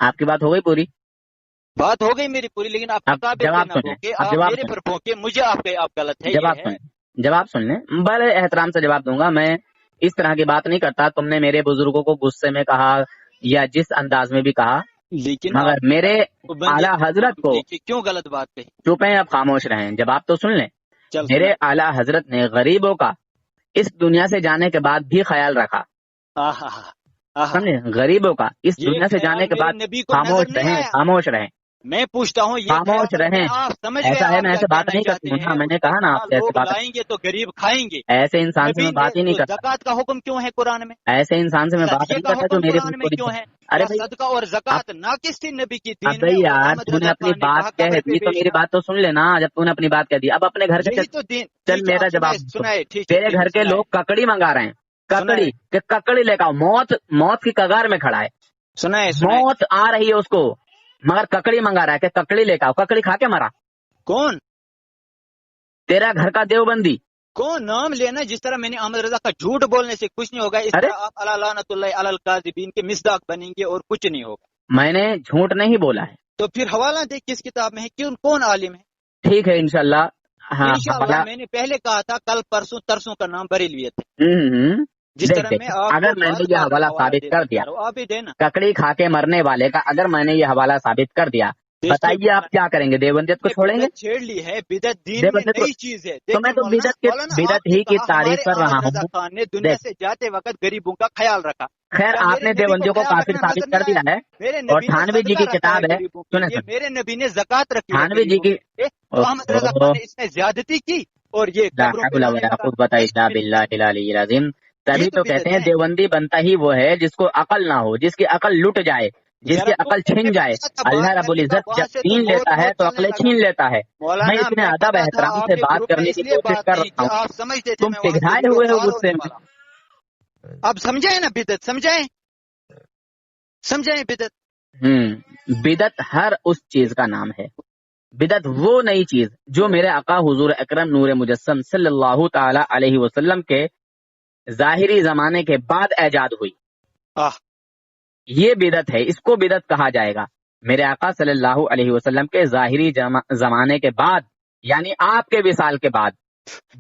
آپ کی بات ہو گئی پوری؟ بات ہو گئی میری پوری، لیکن آپ میرے پر پھونکے، مجھے آپ غلط ہے. جواب سن لیں، بڑے احترام سے جواب دوں گا. میں اس طرح کی بات نہیں کرتا. تم نے میرے بزرگوں کو غصے میں کہا یا جس انداز میں بھی کہا، لیکن مگر میرے اعلیٰ حضرت کو کیوں غلط بات کہی؟ چپ ہیں، اب خاموش رہیں. جواب تو سن لیں. میرے اعلیٰ حضرت نے غریبوں کا اس دنیا سے جانے کے بعد بھی خیال رکھا. سمجھے؟ غریبوں کا اس دنیا سے جانے کے بعد خاموش رہیں. میں پوچھتا ہوں خاموش رہیں. ایسا ہے میں ایسے بات نہیں کرتی ہوں. میں نے کہا نا آپ سے لوگ لائیں گے تو غریب کھائیں گے. ایسے انسان سے میں بات ہی نہیں کرتا. زکات کا حکم کیوں ہے قرآن میں؟ ایسے انسان سے میں بات نہیں کرتا جو میرے کیوں ہے؟ ارے صدقہ اور زکات ناقص تھی نبی کی دین میں. یار تو نے اپنی بات کہہ دی تو میری بات تو سن لینا. جب تو نے اپنی بات کہہ دی اب اپنے گھر کے چل میرا جواب سنائے. تیرے گھر کے لوگ ککڑی منگا رہے ہیں. ککڑی کہ ککڑی لے کر موت کی کگار میں کھڑا ہے. سنائے موت آ رہی ہے اس کو مگر ککڑی منگا رہا ہے کہ ککڑی لے کر. ککڑی کھا کے مرا. کون؟ تیرا گھر کا دیوبندی. کون؟ نام لینا. جس طرح میں نے احمد رضا کا جھوٹ بولنے سے کچھ نہیں ہوگا، اس طرح آپ علی لعنت اللہ علی الکاذبین کے مصداق بنیں گے اور کچھ نہیں ہوگا. میں نے جھوٹ نہیں بولا ہے. تو پھر حوالہ دے کس کتاب میں ہے، کون عالم ہے؟ ٹھیک ہے انشاءاللہ. ہاں انشاءاللہ. میں نے پہلے کہا تھا کل پرسوں ترسوں کا نام بریلویت ہے. جس طرح میں اگر میں نے یہ حوالہ ثابت کر دیا ککڑی کھا کے مرنے والے کا، اگر میں نے یہ حوالہ ثابت کر دیا، بتائیے آپ کیا کریں گے؟ دیوبندیت کو چھوڑیں گے؟ چھیڑ لی ہے بدعت، دین میں نئی چیز ہے. تو میں تو بدعت ہی کی تعریف کر رہا ہوں. خان نے دنیا سے جاتے وقت غریبوں کا خیال رکھا. خیر آپ نے دیوبندیوں کو کافر ثابت کر دیا ہے. اور تھانوی جی کی کتاب ہے، میرے نبی نے زکات رکھی. تھانوی جی کی احمد رضا خان نے اس میں زیادتی کی اور یہ تبھی تو کہتے ہیں دیوبندی بنتا ہی وہ ہے جس کو عقل نہ ہو، جس کی عقل لٹ جائے، جس کی عقل چھن جائے. اللہ رب العزت جب چھین لیتا ہے تو عقلیں چھین لیتا ہے. میں اتنے ادب احترام سے بات کرنے کی کوشش کر رہا ہوں، تم پگھلائے ہوئے ہو غصے میں. اب سمجھائیں نا بدعت، سمجھائیں بدعت. بدعت ہر اس چیز کا نام ہے. بدعت وہ نئی چیز جو میرے آقا حضور اکرم نور مجسم صلی اللہ تعالی علیہ وسلم کے ظاہری زمانے کے بعد ایجاد ہوئی، یہ بدعت ہے. اس کو بدعت کہا جائے گا. میرے آقا صلی اللہ علیہ وسلم کے ظاہری زمانے کے بعد، یعنی آپ کے وصال کے بعد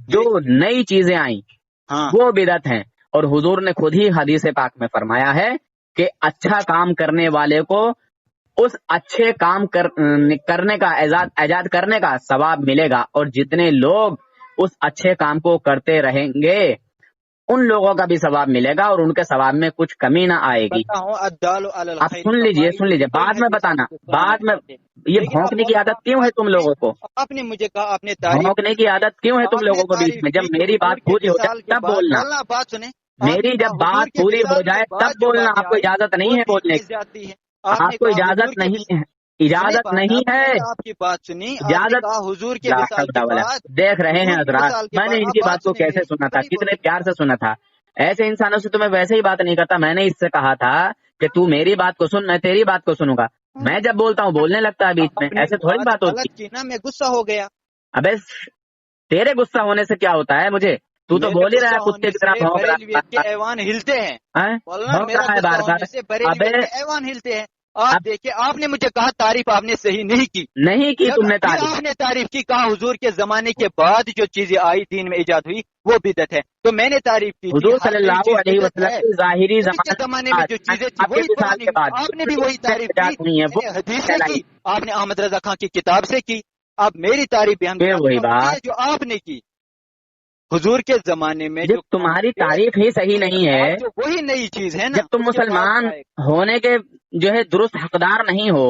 جو نئی چیزیں آئیں وہ بدعت ہیں. اور حضور نے خود ہی حدیث پاک میں فرمایا ہے کہ اچھا کام کرنے والے کو اس اچھے کام کرنے کا ایجاد کرنے کا ثواب ملے گا، اور جتنے لوگ اس اچھے کام کو کرتے رہیں گے ان لوگوں کا بھی ثواب ملے گا اور ان کے ثواب میں کچھ کمی نہ آئے گی. اب سن لیجئے بعد میں بتانا. بعد میں یہ بھونکنے کی عادت کیوں ہے تم لوگوں کو؟ آپ نے مجھے کہا آپ نے بھونکنے کی عادت کیوں ہے تم لوگوں کو بیچ میں؟ جب میری بات پوری ہو جائے تب بولنا. بات سنیں، میری جب بات پوری ہو جائے تب بولنا. آپ کو اجازت نہیں ہے بولنے کی. آپ کو اجازت نہیں ہے. اجازت نہیں ہے. آپ کی بات سنی، اجازت حضور کے دیکھ رہے ہیں حضرات، میں نے ان کی بات کو کیسے سنا تھا، کتنے پیار سے سنا تھا. ایسے انسانوں سے تو میں ویسے ہی بات نہیں کرتا. میں نے اس سے کہا تھا کہ تو میری بات کو سن، میں تیری بات کو سنوں گا. میں جب بولتا ہوں بولنے لگتا ہے بیچ میں. ایسے تھوڑی بات ہوتی. میں غصہ ہو گیا. ابے تیرے غصہ ہونے سے کیا ہوتا ہے مجھے؟ تو بول ہی رہا ہے کتے کی طرح بھونک رہا ہے. ایوان ہلتے ہیں. بھونک رہا ہے بار بار. ایوان ہلتے ہیں. آپ دیکھیں آپ نے مجھے کہا تعریف آپ نے صحیح نہیں کی، نہیں کی تم نے تعریف، آپ نے تعریف کی، کہا حضور کے زمانے کے بعد جو چیزیں آئی دین میں ایجاد ہوئی وہ بدعت ہے، تو میں نے تعریف کی حضور صلی اللہ علیہ وسلم کی ظاہری زمانے میں جو چیزیں تھی وہی پرانی، آپ نے بھی وہی تعریف کی، حدیث سے کی، آپ نے احمد رضا خان کی کتاب سے کی، اب میری تعریف بیان وہی بات جو آپ نے کی حضور کے زمانے میں، جو تمہاری تعریف ہی صحیح نہیں ہے، جو وہی نئی چیز ہے نا، جب تم مسلمان ہونے کے جو ہے درست حقدار نہیں ہو،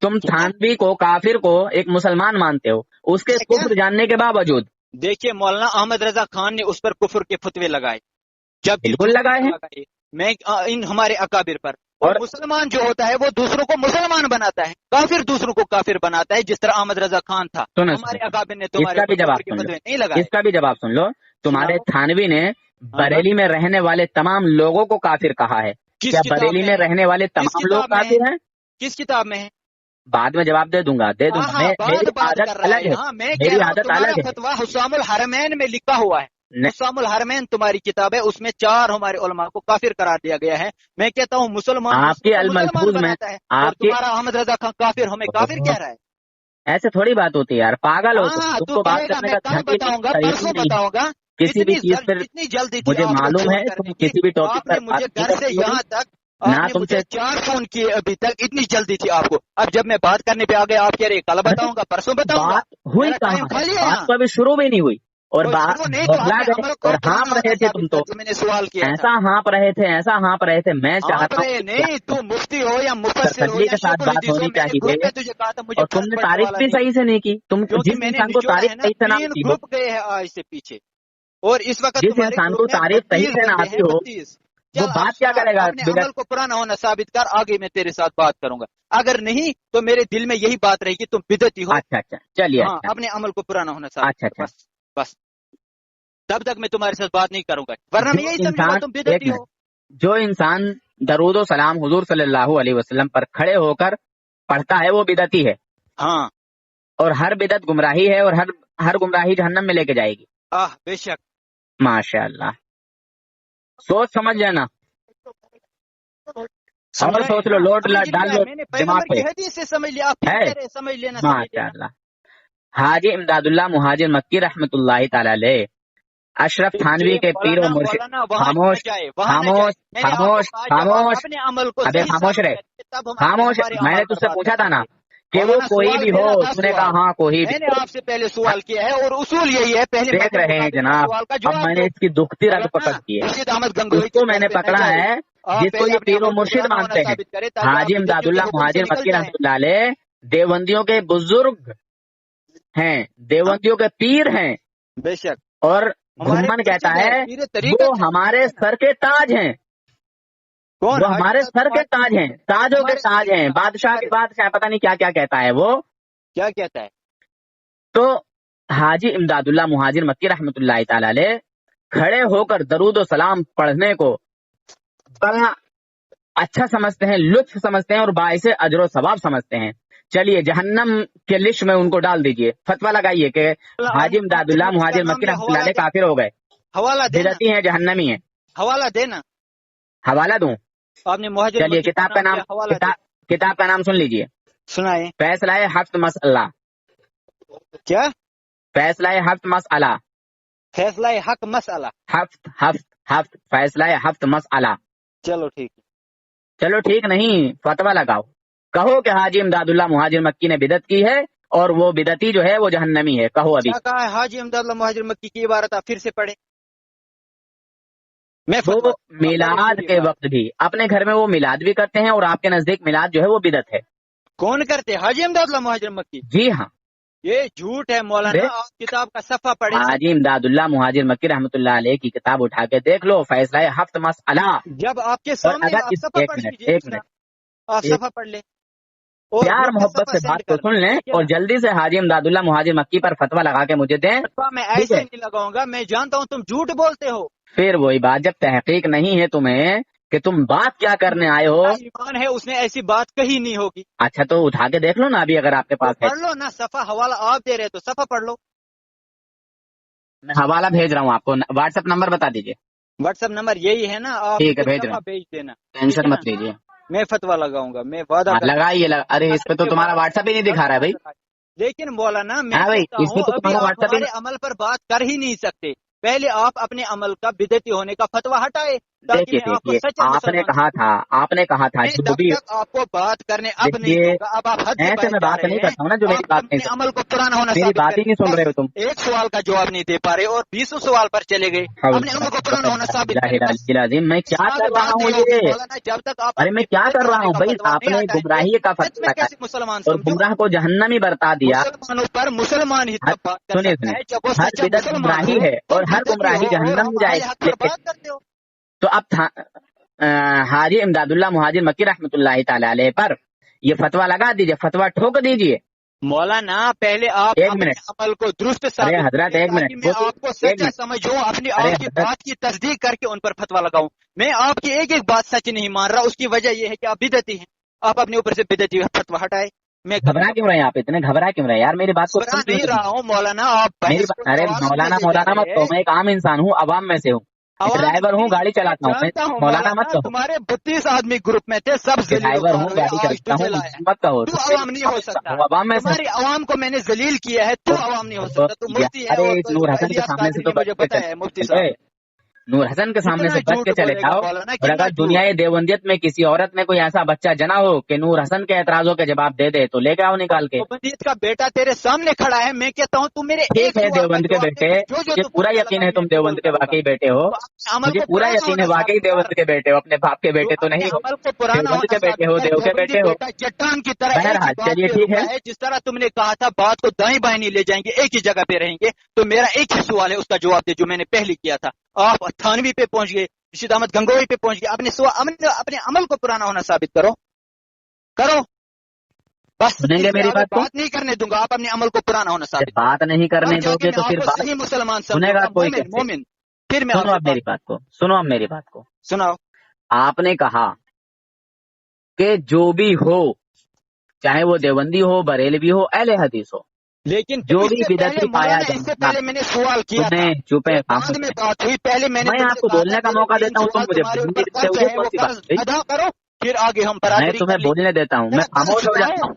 تم تھانوی کو کافر کو ایک مسلمان مانتے ہو، اس کے کفر جاننے کے باوجود۔ دیکھیے مولانا احمد رضا خان نے اس پر کفر کے فتوے لگائے، جب بالکل لگائے ہیں، میں ان ہمارے اکابر پر، اور مسلمان جو ہوتا ہے وہ دوسروں کو مسلمان بناتا ہے، کافر دوسروں کو کافر بناتا ہے، جس طرح احمد رضا خان تھا، ہمارے اکابر نے تمہارے نہیں لگا۔ اس کا بھی جواب سن لو، تمہارے تھانوی نے بریلی میں رہنے والے تمام لوگوں کو کافر کہا ہے، کیا بریلی میں رہنے والے تمام لوگ کافر ہیں؟ کس کتاب میں ہے؟ بعد میں جواب دے دوں گا، میری عادت الگ ہے، میری عادت الگ ہے۔ فتویٰ حسام الحرمین میں لکھا ہوا ہے، حسام الحرمین تمہاری کتاب ہے، اس میں 4 ہمارے علماء کو کافر قرار دیا گیا ہے، میں کہتا ہوں مسلمان آپ کے الملفوظ میں اور تمہارا احمد رضا خان کافر ہمیں کافر کہہ رہا ہے، ایسے تھوڑی بات ہوتی ہے یار، پاگل ہو تم کو بات کرنے کا کل بتاؤں گا، پرسوں بتاؤں گا، کسی بھی چیز پر اتنی جلدی مجھے معلوم ہے تم کسی بھی ٹاپک پر مجھے گھر سے یہاں تک نہ تم سے 4 فون کیے، ابھی تک اتنی جلدی تھی آپ کو، اب جب میں بات کرنے پہ آ گیا آپ کہہ رہے کل بتاؤں گا، پرسوں بتاؤں گا، ہوئی کہاں بات تو ابھی شروع بھی نہیں ہوئی، اور اور ہانپ رہے تھے تم تو، میں نے سوال کیا ایسا ہانپ رہے تھے، ایسا ہانپ رہے تھے، میں چاہتا ہوں نہیں تو مفتی ہو یا مفسر ہو کے ساتھ بات ہونی چاہیے، اور تم نے تعریف بھی صحیح سے نہیں کی، تم جس انسان کو تعریف صحیح سے نہ آتی ہو، گروپ گئے ہیں آج سے پیچھے، اور اس وقت جس انسان کو تعریف صحیح سے نہ آتی ہو وہ بات کیا کرے گا؟ اپنے عمل کو پرانا ہونا ثابت کر، آگے میں تیرے ساتھ بات کروں گا، اگر نہیں تو میرے دل میں یہی بات رہے گی تم بدعتی ہو۔ اچھا چلیے، اپنے عمل کو پرانا ہونا ثابت کر، بس تب تک میں تمہارے ساتھ بات نہیں کروں گا، ورنہ میں یہی سمجھوں گا تم بدعتی ہو۔ جو انسان درود و سلام حضور صلی اللہ علیہ وسلم پر کھڑے ہو کر پڑھتا ہے وہ بدعتی ہے، ہاں، اور ہر بدعت گمراہی ہے، اور ہر گمراہی جہنم میں لے کے جائے گی۔ بے شک، ماشاء اللہ، سوچ سمجھ لینا، اور سوچ لو، لوٹ ڈال لو دماغ پہ، سمجھ لینا۔ ماشاء اللہ۔ حاجی امداد اللہ مہاجر مکی رحمت اللہ تعالی علیہ، اشرف تھانوی کے پیر و مرشد، خاموش خاموش خاموش خاموش، ابے خاموش رہے، خاموش۔ میں نے تجھ سے پوچھا تھا نا کہ وہ کوئی بھی ہو، تم نے کہا ہاں کوئی بھی۔ میں نے آپ سے پہلے سوال کیا ہے اور اصول یہی ہے، پہلے دیکھ رہے ہیں جناب، اب میں نے اس کی دکھتی رگ پکڑ کی ہے، اس کو میں نے پکڑا ہے جس کو یہ پیر و مرشد مانتے ہیں۔ حاجی امداد اللہ مہاجر مکی رحمۃ اللہ علیہ دیوبندیوں کے بزرگ ہیں، دیوبندیوں کے پیر ہیں، بے شک، اور گھمن کہتا ہے وہ ہمارے سر کے تاج ہیں، وہ ہمارے سر کے تاج ہیں، تاجوں کے تاج ہیں، بادشاہ کے بادشاہ، پتہ نہیں کیا کیا کہتا ہے وہ، کیا کہتا ہے۔ تو حاجی امداد اللہ مہاجر مکی رحمت اللہ تعالی علیہ کھڑے ہو کر درود و سلام پڑھنے کو بڑا اچھا سمجھتے ہیں، لطف سمجھتے ہیں، اور باعث اجر و ثواب سمجھتے ہیں۔ چلیے جہنم کے لسٹ میں ان کو ڈال دیجئے، فتویٰ لگائیے کہ حاجی امداد اللہ مہاجر مکی رحمت اللہ علیہ کافر ہو گئے، بدعتی ہیں، جہنمی ہیں۔ حوالہ دینا، حوالہ دوں؟ آپ نے مہاجر، چلیے کتاب کا نام سن لیجئے، سنائے، فیصلہ ہفت مسئلہ۔ کیا؟ فیصلہ ہفت مسئلہ، فیصلہ حق مسئلہ، ہفت فیصلہ ہفت مسئلہ۔ چلو ٹھیک ہے، چلو ٹھیک نہیں، فتویٰ لگاؤ، کہو کہ حاجی امداد اللہ مہاجر مکی نے بدعت کی ہے، اور وہ بدعتی جو ہے وہ جہنمی ہے، کہو ابھی۔ کیا کہا ہے حاجی امداد اللہ مہاجر مکی کی عبارت؟ آپ پھر سے پڑھیں۔ وہ میلاد کے وقت بھی اپنے گھر میں وہ میلاد بھی کرتے ہیں، اور آپ کے نزدیک میلاد جو ہے وہ بدعت ہے۔ کون کرتے؟ حاجی امداد اللہ مہاجر مکی؟ جی ہاں، یہ جھوٹ ہے مولانا، آپ کتاب کا صفحہ پڑھیں۔ حاجی امداد اللہ مہاجر مکی رحمت اللہ علیہ کی کتاب اٹھا کے دیکھ لو، فیصلہ ہفت مسئلہ۔ جب آپ کے سامنے ایک منٹ آپ صفحہ پڑھ لیں، پیار محبت سے بات کو سن لیں، اور جلدی سے حاجی امداد اللہ مہاجر مکی پر فتویٰ لگا کے مجھے دیں۔ میں ایسے نہیں لگاؤں گا، میں جانتا ہوں تم جھوٹ بولتے ہو۔ پھر وہی بات، جب تحقیق نہیں ہے تمہیں کہ تم بات کیا کرنے آئے ہو، ایمان ہے اس نے ایسی بات کہی نہیں ہوگی۔ اچھا تو اٹھا کے دیکھ لو نا ابھی، اگر آپ کے پاس ہے پڑھ لو نا، صفحہ حوالہ آپ دے رہے تو صفحہ پڑھ لو۔ میں حوالہ بھیج رہا ہوں آپ کو، واٹس ایپ نمبر بتا دیجیے۔ واٹس ایپ نمبر یہی ہے نا، آپ ٹھیک ہے بھیج رہا ہوں، بھیج دینا، ٹینشن مت لیجیے۔ میں فتوا لگاؤں گا، میں وعدہ لگائیے. ارے اس پہ تو تمہارا واٹس ایپ ہی نہیں دکھا رہا ہے بھائی. لیکن مولانا میں ہاں بھائی، کہتا اس پہ ہوں تو ابھی تمہارا آپ واٹس ایپ ہی ہمارے عمل پر بات کر ہی نہیں سکتے. پہلے آپ اپنے عمل کا بدعتی ہونے کا فتوا ہٹائے تاکہ میں آپ کو دیکھیے سچا آپ نے مسلمان کہا تھا میں جو تب بھی. تک آپ کو بات کرنے اب نہیں دیکھیے دوں گا. اب آپ حد سے ایسے باہر میں جا بات رہے نہیں ہیں. کرتا ہوں نا جو میری آپ بات اپنے نہیں عمل کو پرانا ہونا میری ثابت بات ہی کریں. نہیں سن رہے ہو تم. ایک سوال کا جواب نہیں دے پا رہے اور 20 سوال پر چلے گئے. اپنے عمل کو پرانا ہونا ثابت کریں. بس میں اس کیا آگے کر رہا بات ہوں نہیں ہوگی یہ؟ مولانا جب تک آپ ارے میں اپنی کیا بدعتی کر رہا ہونے ہوں کا بھائی؟ فتوا آپ نہیں نے ہٹائیں گے گمراہی کا میں تمہیں فتوا کیسے مسلمان اور سمجھوں؟ گمراہ کو جہنمی برتا دیا. مسلمانوں پر مسلمان ہی تب بات کر سنیے سکتا ہے جب وہ ہر سچا بدعت مسلمان گمراہی ہو. ہے اور تم ہر بدعتی گمراہی ہو اور جہنم ہم میں جائے اہل حق گی. پر بات کرتے ہو. تو اب حاجی امداد اللہ مہاجر مکی رحمۃ اللہ تعالی علیہ پر یہ فتوا لگا دیجئے، فتوا ٹھوک دیجئے. مولانا پہلے آپ ایک اپنے منٹ. عمل کو درست ارے ثابت حضرت کریں ایک تاکہ منٹ میں آپ کو ایک سچا منٹ. سمجھوں، اپنی ارے آپ کی حضرت بات کی تصدیق کر کے ان پر فتوا لگاؤں. میں آپ کی ایک ایک بات سچ نہیں مان رہا، اس کی وجہ یہ ہے کہ آپ بدعتی ہیں. آپ اپنے اوپر سے بدعتی فتوا ہٹائے. میں کروں گھبرا گا. کیوں رہے ہیں آپ اتنے؟ گھبرا کیوں رہے یار؟ میری بات کو گھبرا سن کیوں نہیں رہے رہا ہوں مولانا، آپ بحث کو ارے توازن میں مولانا لے جا مولانا مت رہے کہو، ہیں. میں ایک عام انسان ہوں، عوام میں سے ہوں، عوام ڈرائیور ہوں، نہیں، گاڑی میں چلاتا ہوں. میں جانتا ہوں مولانا مت کہو. تمہارے 32 آدمی گروپ میں تھے، سب ذلیل و ڈرائیور خوار ہوں، ہوئے، گاڑی آج چلاتا تجھے ہوں، لایا. مت کہو. تو عوام نہیں ہو سکتا. عوام میں سے تمہاری عوام کو میں نے ذلیل کیا ہے، تو عوام نہیں ہو سکتا. تو مفتی ہے ارے اور نور حسن کے الیاس سامنے سے قادری تو نے بچ مجھے کے بتایا ہے مفتی چلے. صاحب. نور حسن کے سامنے کتنا سے بچ جھوٹ کے چلے بولے گا جاؤ. مولانا، اور کتنا اگر جھوٹ. دنیا دیوبندیت میں کسی عورت میں کوئی ایسا بچہ جنا ہو کہ نور حسن کے اعتراضوں کے جواب دے دے تو لے کے آؤ نکال کے. دیوبندیت کا بیٹا تیرے سامنے کھڑا ہے، میں کہتا ہوں تم میرے ایک ٹھیک ہے سوال کا دیوبند کے جواب دے. بیٹے، جو مجھے تو پورا پوچھنے یقین لگا ہے میں تم قبول دیوبند کے کروں گا. واقعی بیٹے ہو. تو اپنے عمل مجھے کو پورا پرانا یقین ہے ہونا واقعی ثابت کر. دیوبند کے بیٹے ہو، اپنے باپ کے تو بیٹے تو اپنے نہیں ہو. عمل کو پرانا دیوبند ہونا کے بیٹے ثابت ہو، کر. دیو کے دیوبندی بیٹے ہو. بیٹا چٹان کی طرح ایک ہی بہرحال بات چلیے پہ ٹھیک رکا ہے. ہے. جس طرح تم نے کہا تھا بات کو دائیں بائیں نہیں لے جائیں گے، ایک ہی جگہ پہ رہیں گے. تو میرا ایک ہی سوال ہے، اس کا جواب دے جو میں نے پہلے کیا تھا. آپ تھانوی پہ پہنچ گئے، رشید احمد گنگوئی پہ پہنچ گئے. اپنے عمل کو پرانا ہونا ثابت کرو. بس سنیں اس گے سے میری آگے بات کو؟ بات نہیں کرنے دوں گا. آپ اپنے عمل کو پرانا ہونا جب ثابت کرو. بات نہیں کرنے تب جا دو کے گے میں تو آپ پھر کو بات صحیح مسلمان سنے سمجھوں گا گا، کوئی مومن کیسے؟ مومن. پھر میں آپ سنو سے اب بات میری بات کو، سنو اب میری بات کو. سناؤ. آپ نے کہا کہ جو بھی ہو، چاہے وہ دیوبندی ہو، بریلوی ہو، اہل حدیث ہو، لیکن جو اس بھی سے پہلے بدعتی پایا مولانا، اس سے جائے. پہلے میں نے سوال کیا تھا. چپیں یہ بعد خاموش میں ہیں. بات ہوئی. پہلے میں نے میں تم آپ سے کو کہا تھا بولنے کا میرے موقع 3 دیتا ہوں، تم سوال مجھے تمہارے بولنے اوپر دیتے قرض ہو، یہ ہے، کون وہ سی بات قرض ہوئی؟ ادا کرو، پھر آگے ہم میں برادری تمہیں کر لیں گے. بولنے دیتا ہوں، میں میرا قرض خاموش ہو چکاؤ. جاتا ہوں.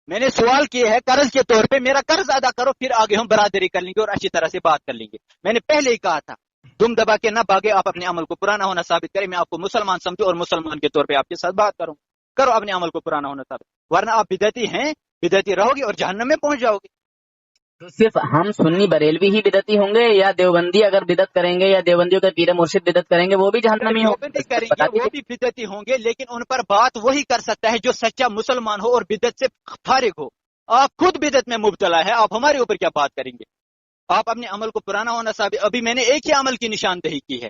میں نے سوال کیے ہے قرض کے طور پہ، میرا قرض ادا کرو، پھر آگے ہم برادری کر لیں گے اور اچھی طرح سے بات کر لیں گے. میں نے پہلے ہی کہا تھا تم دبا کے نہ بھاگے. آپ اپنے عمل کو پرانا ہونا ثابت کریں، میں آپ کو مسلمان سمجھوں اور مسلمان کے طور پہ آپ کے ساتھ بات کروں. کرو اپنے عمل کو پرانا ہونا ثابت، ورنہ آپ بدعتی ہیں، بدعتی رہو گے اور جہنم میں پہنچ جاؤ گے. تو صرف ہم سنی بریلوی ہی بدعتی ہوں گے یا دیوبندی اگر بدعت کریں گے یا دیوبندیوں کے پیر مرشد بدعت کریں گے وہ بھی اگر جہنمی ہوں دیوبندی گے؟ کریں بتا گے وہ دیجیے. بھی بدعتی ہوں گے، لیکن ان پر بات وہی کر سکتا ہے جو سچا مسلمان ہو اور بدعت سے فارغ ہو. آپ خود بدعت میں مبتلا ہے، آپ ہمارے اوپر کیا بات کریں گے؟ آپ اپنے عمل کو پرانا ہونا ثابت. ابھی میں نے ایک ہی عمل کی نشاندہی کی ہے،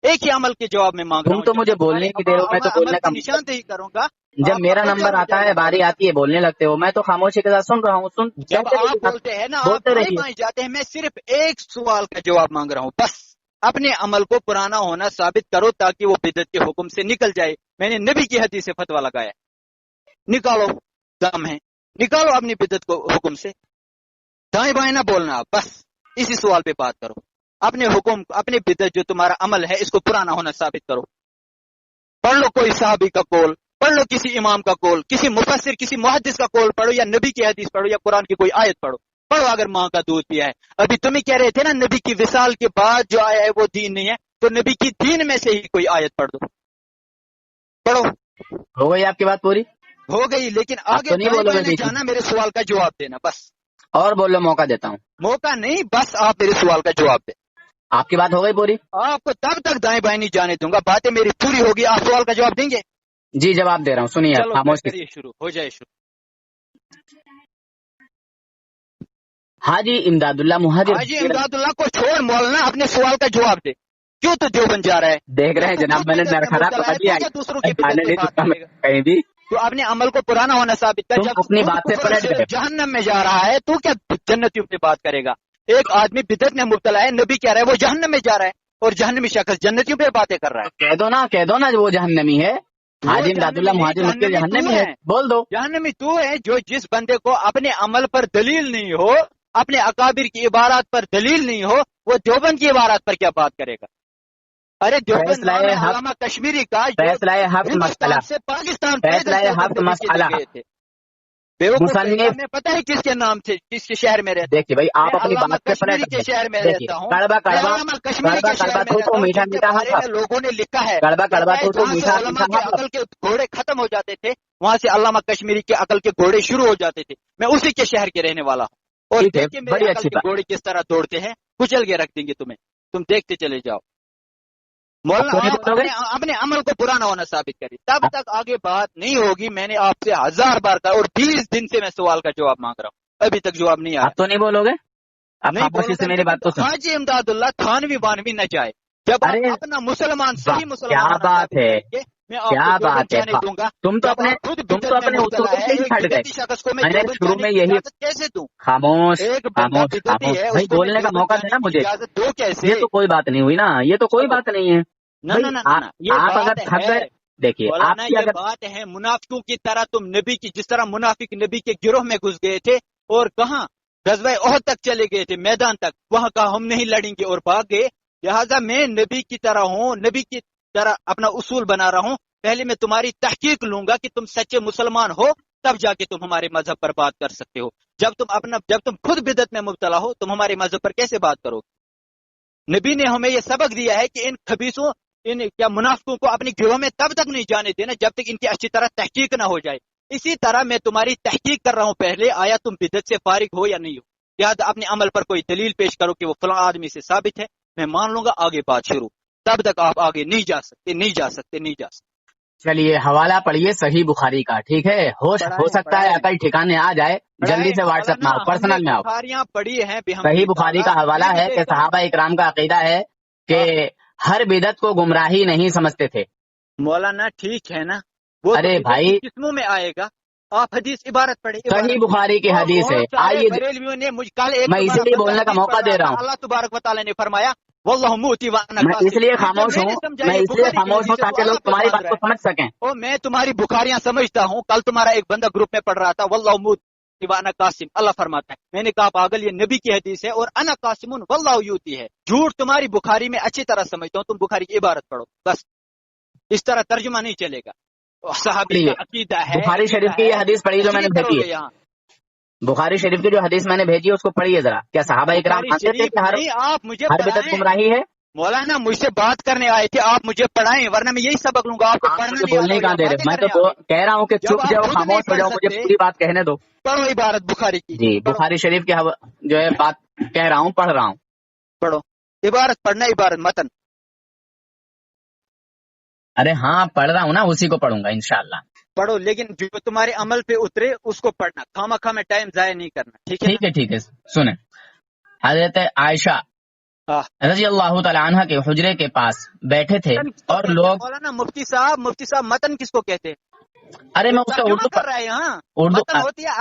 ایک ہی عمل کے جواب میں مانگ رہا تم ہوں. تو جب مجھے میں تمہارے بولنے نہیں دے رہے ہو، میں تو عمل بولنے کا کی نشاندہی کروں گا جب آپ میرا خجل نمبر ہو آتا جائیں ہے، گے باری مولانا. آتی ہے، بولنے لگتے ہو. میں تو خاموشی کے ساتھ سن رہا ہوں. جب کہتے آپ رہیے، بولتے ہیں نا، آپ بولتے بائیں رہیے. بائیں جاتے ہیں. میں صرف ایک سوال کا جواب مانگ رہا ہوں بس. اپنے عمل کو پرانا ہونا ثابت کرو تاکہ وہ بدعت کے حکم سے نکل جائے. میں نے نبی کی حدیث سے فتوا لگایا. نکالو، دم ہے، نکالو اپنی بدعت کو حکم سے. دائیں بائیں نہ بولنا، آپ بس اسی سوال پہ بات کرو. اپنے حکم، اپنے بدعت جو تمہارا عمل ہے اس کو پرانا ہونا ثابت کرو. پڑھ لو کوئی صحابی کا قول، پڑھ لو کسی امام کا قول، کسی مفسر، کسی محدث کا قول پڑھو، یا نبی کی حدیث پڑھو، یا قرآن کی کوئی آیت پڑھو. پڑھو اگر ماں کا دودھ پیا ہے. ابھی تم ہی کہہ رہے تھے نا نبی کی وصال کے بعد جو آیا ہے وہ دین نہیں ہے، تو نبی کی دین میں سے ہی کوئی آیت پڑھ دو. پڑھو. ہو گئی آپ کی بات پوری؟ ہو گئی، لیکن اب آگے تو نہیں دائیں بولو بائیں گے نہ بیچ میں؟ جانا، میرے سوال کا جواب دینا بس. اور بولو، موقع دیتا ہوں. موقع نہیں، بس آپ میرے سوال کا جواب دیں. آپ کی بات ہو گئی پوری؟ آپ کو تب تک دائیں بائیں نہیں جانے دوں گا. باتیں میری پوری ہوگی، آپ سوال کا جواب دیں گے. جی جواب دے رہا ہوں، سنیے. چلو خاموش کریے شروع، ہو جائے شروع. حاجی امداد اللہ مہاجر. حاجی امداد اللہ کو چھوڑ، مولانا اپنے سوال کا جواب دے. کیوں تو دیوبند جا رہا ہے؟ دیکھ رہے ہیں تو جناب، خود میں نے بدعت میں نرخرا مبتلا ہے، پکڑ تو لیا. کیا دوسروں کی بدعت جانے پہ نہیں بات دوں گا کرے گا؟ کہیں بھی. تو اپنے عمل کو پرانا ہونا ثابت کر. تم جب اپنی خود بات سے کفر پلٹ سے گئے. جہنم میں جا رہا ہے تو کیا جنتیوں پہ بات کرے گا؟ ایک آدمی بدعت میں مبتلا ہے، نبی کہہ رہا ہے وہ جہنم میں جا رہا ہے، اور جہنمی شخص جنتیوں پہ باتیں کر رہا ہے. کہہ دو نا وہ جہنمی ہے. وہ حاجی امداد جہنمی اللہ نہیں، مہاجر مکی جہنمی تو جہنمی ہے، ہے. بول دو. جہنمی تو ہے جو جس بندے کو اپنے عمل پر دلیل نہیں ہو، اپنے اکابر کی عبارات پر دلیل نہیں ہو، وہ دیوبند کی عبارات پر کیا بات کرے گا؟ ارے فیصلہ علامہ کشمیری کا فیصلہ ہفت مسئلہ سے پاکستان فیصلہ ہفت مسئلہ مصنف پتہ ہے کس کے نام سے کس کے شہر میں رہتے؟ دیکھیے بھائی آپ اپنی بات کے کشمیری کے شہر میں رہتا ہوں، کڑوا کڑوا کشمیری کے شہر میں رہتا ہوں، میٹھا جن کے میٹھا بارے میں لوگوں نے لکھا ہے کڑوا کڑوا تو میٹھا علامہ کے عقل کے گھوڑے ختم ہو جاتے تھے، وہاں سے علامہ کشمیری کے عقل کے گھوڑے شروع ہو جاتے تھے. میں اسی کے شہر کے رہنے والا ہوں، اور دیکھیں میرے عقل کے گھوڑے کس طرح دوڑتے ہیں، کچل کے رکھ دیں گے تمہیں، تم دیکھتے چلے جاؤ. مولانا اپنے عمل کو برا نہ ہونا ثابت کری، تب تک آگے بات نہیں ہوگی. میں نے آپ سے 1000 بار کہا اور 20 دن سے میں سوال کا جواب مانگ رہا ہوں، ابھی تک جواب نہیں آیا. آپ تو نہیں بولو گے؟ سے میری بات تو حاجی امداد اللہ تھانوی وانوی نہ جائے. جب اپنا مسلمان صحیح مسلمان کیا بات ہے، کیا بات ہے. دوں گا. تم تو اپنے اصول سے ہی ہٹ گئے. شخص کو میں شروع میں یہی کیسے دوں؟ خاموش ایک خاموش خاموش بھائی، بولنے کا موقع دینا مجھے. اجازت دو کیسے؟ یہ تو کوئی بات نہیں ہوئی نا، یہ تو کوئی بات نہیں ہے. آپ اگر تھک گئے، دیکھیے آپ کی اگر بات ہے منافقوں کی طرح، تم نبی کی جس طرح منافق نبی کے گروہ میں گھس گئے تھے اور کہاں غزوہ احد تک چلے گئے تھے، میدان تک، وہاں کہا ہم نہیں لڑیں گے اور بھاگ گئے. لہٰذا میں نبی کی طرح ہوں، نبی کی طرح اپنا اصول بنا رہا ہوں. پہلے میں تمہاری تحقیق لوں گا کہ تم سچے مسلمان ہو، تب جا کے تم ہمارے مذہب پر بات کر سکتے ہو. جب تم خود بدعت میں مبتلا ہو، تم ہمارے مذہب پر کیسے بات کرو گے؟ نبی نے ہمیں یہ سبق دیا ہے کہ ان خبیثوں منافقوں کو اپنے گروہ میں تب تک نہیں جانے دینا جب تک ان کی اچھی طرح تحقیق نہ ہو جائے. اسی طرح میں تمہاری تحقیق کر رہا ہوں، پہلے آیا تم بدعت سے فارغ ہو یا نہیں ہو. لہٰذا اپنے عمل پر کوئی دلیل پیش کرو کہ وہ فلاں آدمی سے ثابت ہے، میں مان لوں گا، آگے بات شروع. تب تک آپ آگے نہیں جا سکتے. چلیے حوالہ پڑھیے صحیح بخاری کا، ٹھیک ہے؟ ہو سکتا ہے عقل ٹھکانے آ جائے. جلدی سے واٹس ایپ میں آؤ، پرسنل میں آؤ. بخاریاں پڑھی ہیں، صحیح بخاری کا حوالہ ہے کہ صحابہ اکرام کا عقیدہ ہے کہ ہر بدعت کو گمراہی نہیں سمجھتے تھے. مولانا ٹھیک ہے نا، وہ ارے بھائی قسموں میں آئے گا. آپ حدیث عبارت پڑھیں. صحیح بخاری کی حدیث ہے. آئیے میں اسی لیے بولنے کا موقع دے رہا ہوں. اللہ تبارک و تعالیٰ نے فرمایا واللہ موتی وانا، میں اس لیے خاموش ہوں تاکہ لوگ تمہاری بات کو سمجھ سکیں. اور میں تمہاری بخاریاں سمجھتا ہوں. کل تمہارا ایک بندہ گروپ میں پڑھ رہا تھا واللہ موتی وانا قاسم، اللہ فرماتا ہے. میں نے کہا پاگل، یہ نبی کی حدیث ہے اور انا قاسم واللہ یوتی ہے. جھوٹ تمہاری بخاری میں اچھی طرح سمجھتا ہوں، تم بخاری کی عبارت پڑھو بس. اس طرح ترجمہ نہیں چلے گا. صحابی کا عقیدہ ہے. بخاری شریف کی یہ حدیث پڑھی جو میں نے بھیجی ہے، بخاری شریف کی جو حدیث میں نے بھیجی ہے اس کو پڑھیے ذرا. کیا صحابہ اکرام مانتے تھے کہ آپ مجھے ہر بدعت گمراہی ہے؟ مولانا مجھ سے بات کرنے آئے تھے، آپ مجھے پڑھائیں ورنہ میں یہی سبق لوں گا. آپ کو پڑھنا بولنے کہاں دے رہے؟ میں تو کہہ رہا ہوں کہ چپ جاؤ، خاموش ہو جاؤ، مجھے پوری بات کہنے دو. پڑھو عبارت بخاری کی. جی بخاری شریف کی جو ہے بات کہہ رہا ہوں، پڑھ رہا ہوں. پڑھو عبارت، پڑھنا عبارت متن. ارے ہاں پڑھ رہا ہوں نا، اسی کو پڑھوں گا انشاءاللہ. پڑھو، لیکن جو تمہارے عمل پہ اترے اس کو پڑھنا، خواہ مخواہ میں ٹائم ضائع نہیں کرنا. ٹھیک ہے. سنیں، حضرت عائشہ رضی اللہ تعالیٰ عنہ کے حجرے کے پاس بیٹھے تھے اور لوگ. مولانا مفتی صاحب متن کس کو کہتے ہیں؟ ارے میں اس کا اردو کر رہا ہے. ہاں متن ہوتی ہے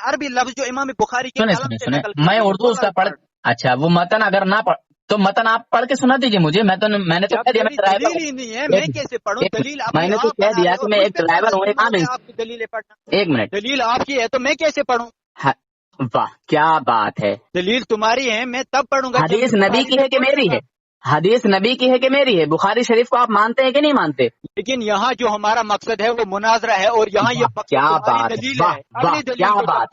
عربی لفظ جو امام بخاری کے. سنیں میں اردو اس کا پڑھ. اچھا وہ متن اگر نہ پڑھ تو متن آپ پڑھ کے سنا دیجیے مجھے. میں نے تو کہہ دیا میں ڈرائیور ہوں. میں کیسے پڑھوں دلیل؟ میں نے تو کہہ دیا کہ میں ایک ڈرائیور ہوں. آپ کی دلیلیں پڑھنا. ایک منٹ. دلیل آپ کی ہے تو میں کیسے پڑھوں؟ واہ کیا بات ہے. دلیل تمہاری ہے، میں تب پڑھوں گا. حدیث نبی کی ہے کہ میری ہے؟ حدیث نبی کی ہے کہ میری ہے؟ بخاری شریف کو آپ مانتے ہیں کہ نہیں مانتے؟ لیکن یہاں جو ہمارا مقصد ہے وہ مناظرہ ہے، اور یہاں یہ کیا بات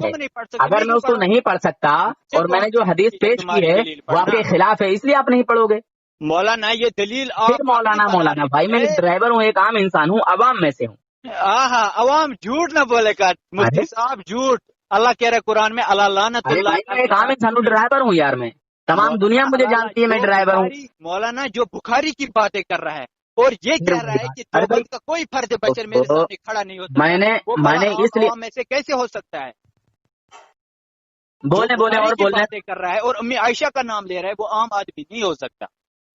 ہے. اگر میں اس کو نہیں پڑھ سکتا اور میں نے جو حدیث پیش کی ہے وہ آپ کے خلاف ہے، اس لیے آپ نہیں پڑھو گے. مولانا یہ دلیل مولانا بھائی میں ڈرائیور ہوں، ایک عام انسان ہوں، عوام میں سے ہوں. ہاں عوام جھوٹ نہ بولے گا مفتی صاحب، جھوٹ. اللہ کہہ رہے قرآن میں اللہ لعنت اللہ. میں ایک عام انسان ہوں، ڈرائیور ہوں یار. میں تمام دنیا مجھے جانتی ہے میں ڈرائیور ہوں. مولانا جو بخاری کی باتیں کر رہا ہے اور یہ کہہ رہا ہے کہ توبہ کا کوئی فرد بشر میرے سامنے کھڑا نہیں ہوتا. میں نے اس لیے میں سے کیسے ہو سکتا ہے؟ بولے اور باتیں کر رہا ہے اور امی عائشہ کا نام لے رہا ہے، وہ عام آدمی نہیں ہو سکتا.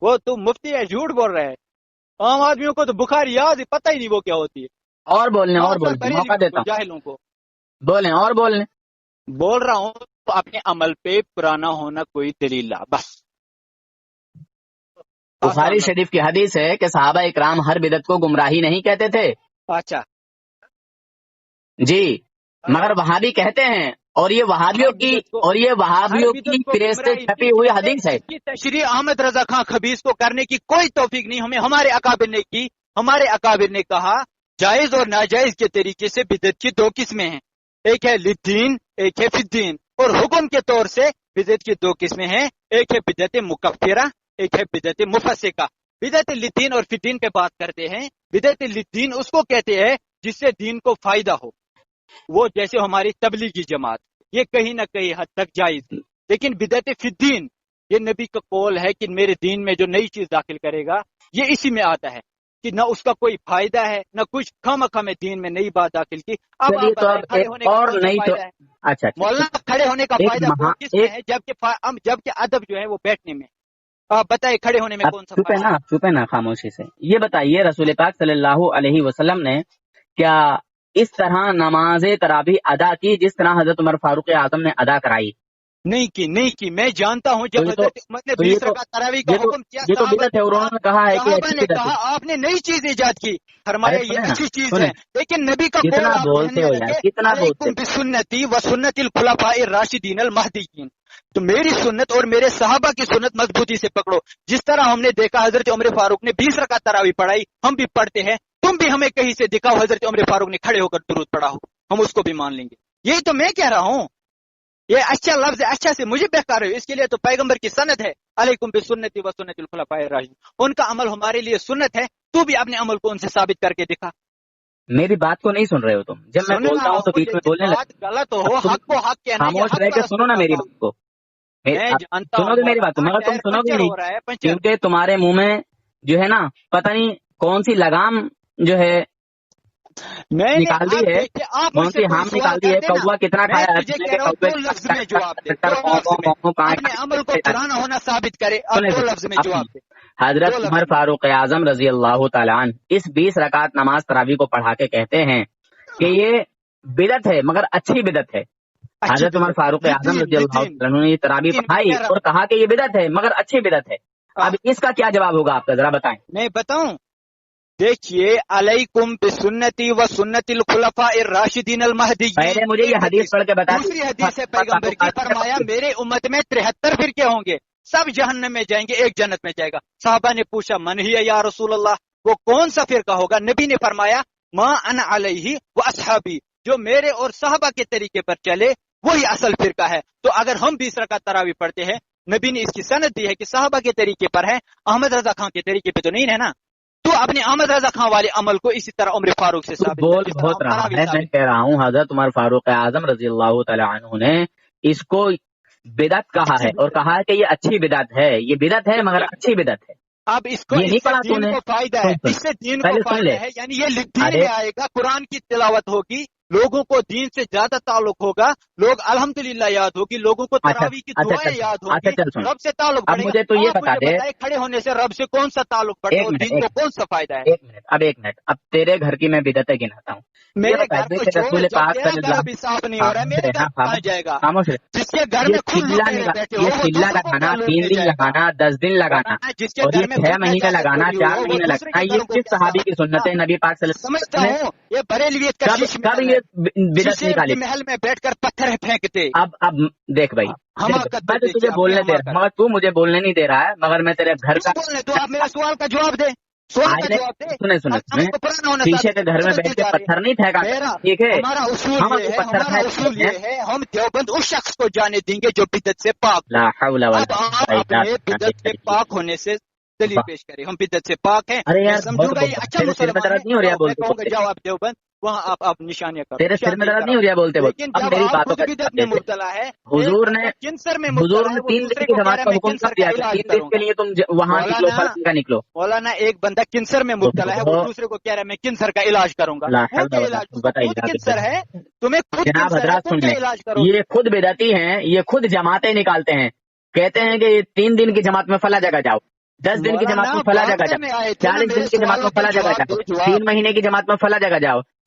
وہ تو مفتی ہے، جھوٹ بول رہا ہے. عام آدمیوں کو تو بخاری یاد ہی پتہ ہی نہیں وہ کیا ہوتی ہے. اور بولنے موقع دیتا ہوں. جاہلوں کو بولیں اور بول رہا ہوں. اپنے عمل پہ پرانا ہونا کوئی دلیل لا بس. بخاری شریف کی حدیث ہے کہ صحابہ اکرام ہر بدعت کو گمراہی نہیں کہتے تھے. اچھا جی، مگر وہاں بھی کہتے ہیں اور یہ وہابیوں کی پریس سے چھپی ہوئی حدیث ہے. تشریح احمد رضا خان خبیث کو کرنے کی کوئی توفیق نہیں ہمیں ہمارے اکابر نے کی. ہمارے اکابر نے کہا جائز اور ناجائز کے طریقے سے بدعت کی دو قسمیں ہیں، ایک ہے للدین، ایک ہے فی الدین. اور حکم کے طور سے بدعت کی دو قسمیں ہیں، ایک ہے بدعت مکفرہ، ایک ہے بدعت مفسقہ. بدعت للدین اور فی الدین پہ بات کرتے ہیں. بدعت للدین اس کو کہتے ہیں جس سے دین کو فائدہ ہو، وہ جیسے ہماری تبلیغی جماعت، یہ کہیں نہ کہیں حد تک جائز ہے. لیکن بدعت فی الدین یہ نبی کا قول ہے کہ میرے دین میں جو نئی چیز داخل کرے گا یہ اسی میں آتا ہے کہ نہ اس کا کوئی فائدہ ہے نہ کچھ. خواہ میں دین میں نئی بات داخل کی. اب اور نہیں تو اچھا مولانا کھڑے ہونے کا فائدہ کس میں ہے جبکہ ادب جو ہے وہ بیٹھنے میں. آپ بتائیں کھڑے ہونے میں کون سا فائدہ؟ چپے نا خاموشی سے. یہ بتائیے رسول پاک صلی اللہ علیہ وسلم نے کیا اس طرح نماز تراویح ادا کی جس طرح حضرت عمر فاروق اعظم نے ادا کرائی؟ نہیں کی. میں جانتا ہوں جب حضرت عمر نے 20 رکعت تراویح کا حکم کیا، یہ تو بدعت ہے اور انہوں نے کہا ہے کہ صحابہ نے کہا آپ نے نئی چیز ایجاد کی، فرمایا یہ اچھی چیز ہے. لیکن نبی کا کتنا بولتے ہو یار، کتنا بولتے. بسنتی و سنت الخلفاء الراشدین المہدیین، تو میری سنت اور میرے صحابہ کی سنت مضبوطی سے پکڑو. جس طرح ہم نے دیکھا حضرت عمر فاروق نے 20 رکعت تراویح پڑھائی، ہم بھی پڑھتے ہیں. تم بھی ہمیں کہیں سے دکھاؤ حضرت عمر فاروق نے کھڑے ہو کر درود پڑھا ہو، ہم اس کو بھی مان لیں گے. یہی تو میں کہہ رہا ہوں. یہ اچھا لفظ ہے، اچھا سے مجھے بہکار ہے. اس کے لیے تو پیغمبر کی سند ہے، علیکم بسنتی و سنت الخلفاء الراشدین. ان کا عمل ہمارے لیے سنت ہے. تو بھی اپنے عمل کو ان سے ثابت کر کے دکھا. میری بات کو نہیں سن رہے ہو تم. جب میں بولتا ہوں تو بیچ میں بولنے لگتا. غلط ہو، حق کو حق کہنا. خاموش رہ کے سنو نا میری بات کو. سنو گے میری بات کو، مگر تم سنو گے نہیں، کیونکہ تمہارے منہ میں جو ہے نا پتہ نہیں کون سی لگام جو ہے نکال دی ہے، کون سی ہام نکال دی ہے. کوا کتنا کھایا حضرت عمر فاروق اعظم رضی اللہ تعالیٰ عنہ اس 20 رکعت نماز تراویح کو پڑھا کے کہتے ہیں کہ یہ بدعت ہے مگر اچھی بدعت ہے. حضرت عمر فاروق اعظم رضی اللہ عنہ نے یہ تراویح پڑھائی اور کہا کہ یہ بدعت ہے مگر اچھی بدعت ہے. اب اس کا کیا جواب ہوگا آپ کا، ذرا بتائیں. میں بتاؤں؟ دیکھیے علیکم بسنتی و سنت الخلفاء الراشدین المہدیین. پہلے مجھے یہ حدیث پڑھ کے بتا. دوسری حدیث ہے پیغمبر کی، فرمایا میرے امت میں 73 فرقے ہوں گے، سب جہنم میں جائیں گے، ایک جنت میں جائے گا. صحابہ نے پوچھا من ہی یا رسول اللہ، وہ کون سا فرقہ ہوگا؟ نبی نے فرمایا ما انا علیہ و اصحابی، جو میرے اور صحابہ کے طریقے پر چلے وہی اصل فرقہ ہے. تو اگر ہم 20 رکعت تراویح پڑھتے ہیں، نبی نے اس کی سند دی ہے کہ صحابہ کے طریقے پر ہے، احمد رضا خان کے طریقے پہ تو نہیں ہے نا. تو اپنے احمد رضا خان والے عمل کو اسی طرح عمر فاروق سے ثابت بول بہت رہا ہے. میں کہہ رہا ہوں حضرت عمر فاروق اعظم رضی اللہ تعالی عنہ نے اس کو بدعت کہا ہے اور کہا ہے کہ یہ اچھی بدعت ہے، یہ بدعت ہے مگر اچھی بدعت ہے. اب اس کو دین کو فائدہ ہے، اس سے دین کو فائدہ ہے، یعنی یہ دین میں آئے گا، قرآن کی تلاوت ہوگی، لوگوں کو دین سے زیادہ تعلق ہوگا، لوگ الحمدللہ یاد ہوگی، لوگوں کو تراویح کی دعائیں یاد ہوگی، رب سے تعلق بڑھے گا. مجھے تو یہ بتا دے کھڑے ہونے سے رب سے کون سا تعلق بڑھے اور دین کو کون سا فائدہ ہے؟ ایک منٹ اب تیرے گھر کی میں بدعتیں گناتا ہوں. میرے گھر کو رسول پاک صلی اللہ بھی صاف نہیں ہو رہا ہے، میرے گھر کہاں جائے گا؟ جس کے گھر میں یہ چلا لگانا 3 دن لگانا 10 دن لگانا اور یہ 6 مہینے لگانا 4 مہینے لگانا، یہ کس صحابی کی سنت ہے؟ نبی پاک صلی اللہ علیہ وسلم. سمجھتا ہوں یہ بریلویت کا کب یہ بدعت نکالی؟ محل میں بیٹھ کر پتھر پھینکتے. اب دیکھ بھائی، میں تو تجھے بولنے دے رہا مگر تو مجھے بولنے نہیں دے رہا ہے، مگر میں تیرے گھر کا تو آپ میرا سوال کا جواب دے. سنے شیشے کے گھر میں بیٹھ کے پتھر نہیں پھینکا، ٹھیک ہے؟ ہمارا اصول یہ ہے ہم دیوبند اس شخص کو جانے دیں گے جو بدعت سے پاک. بدعت سے پاک ہونے سے دلیل پیش کرے، ہم بدعت سے پاک ہیں. ارے یار سمجھوں گا یہ اچھا مسلمان نہیں ہو رہا بولتے، جواب دیوبند وہاں آپ نشانیاں کرو. تیرے سر میں درد نہیں ہو رہا بولتے بولتے. اب میری باتوں میں مبتلا ہے. حضور نے 3 دن کی جماعت کا حکم کر دیا تھا، 3 دن کے لیے تم وہاں نکلو، فلسطین کا نکلو. مولانا ایک بندہ کینسر میں مبتلا ہے، وہ دوسرے کو کہہ رہا ہے میں کینسر کا علاج کروں گا. کینسر ہے تمہیں خود جناب حضرات سن لیں، یہ خود بدعتی ہیں، یہ خود جماعتیں نکالتے ہیں، کہتے ہیں کہ 3 دن کی جماعت میں فلاں جگہ جاؤ، 10 دن کی جماعت میں فلاں جگہ جاؤ، 40 دن کی جماعت میں فلاں جگہ جاؤ، 3 مہینے کی جماعت میں فلاں جگہ جاؤ.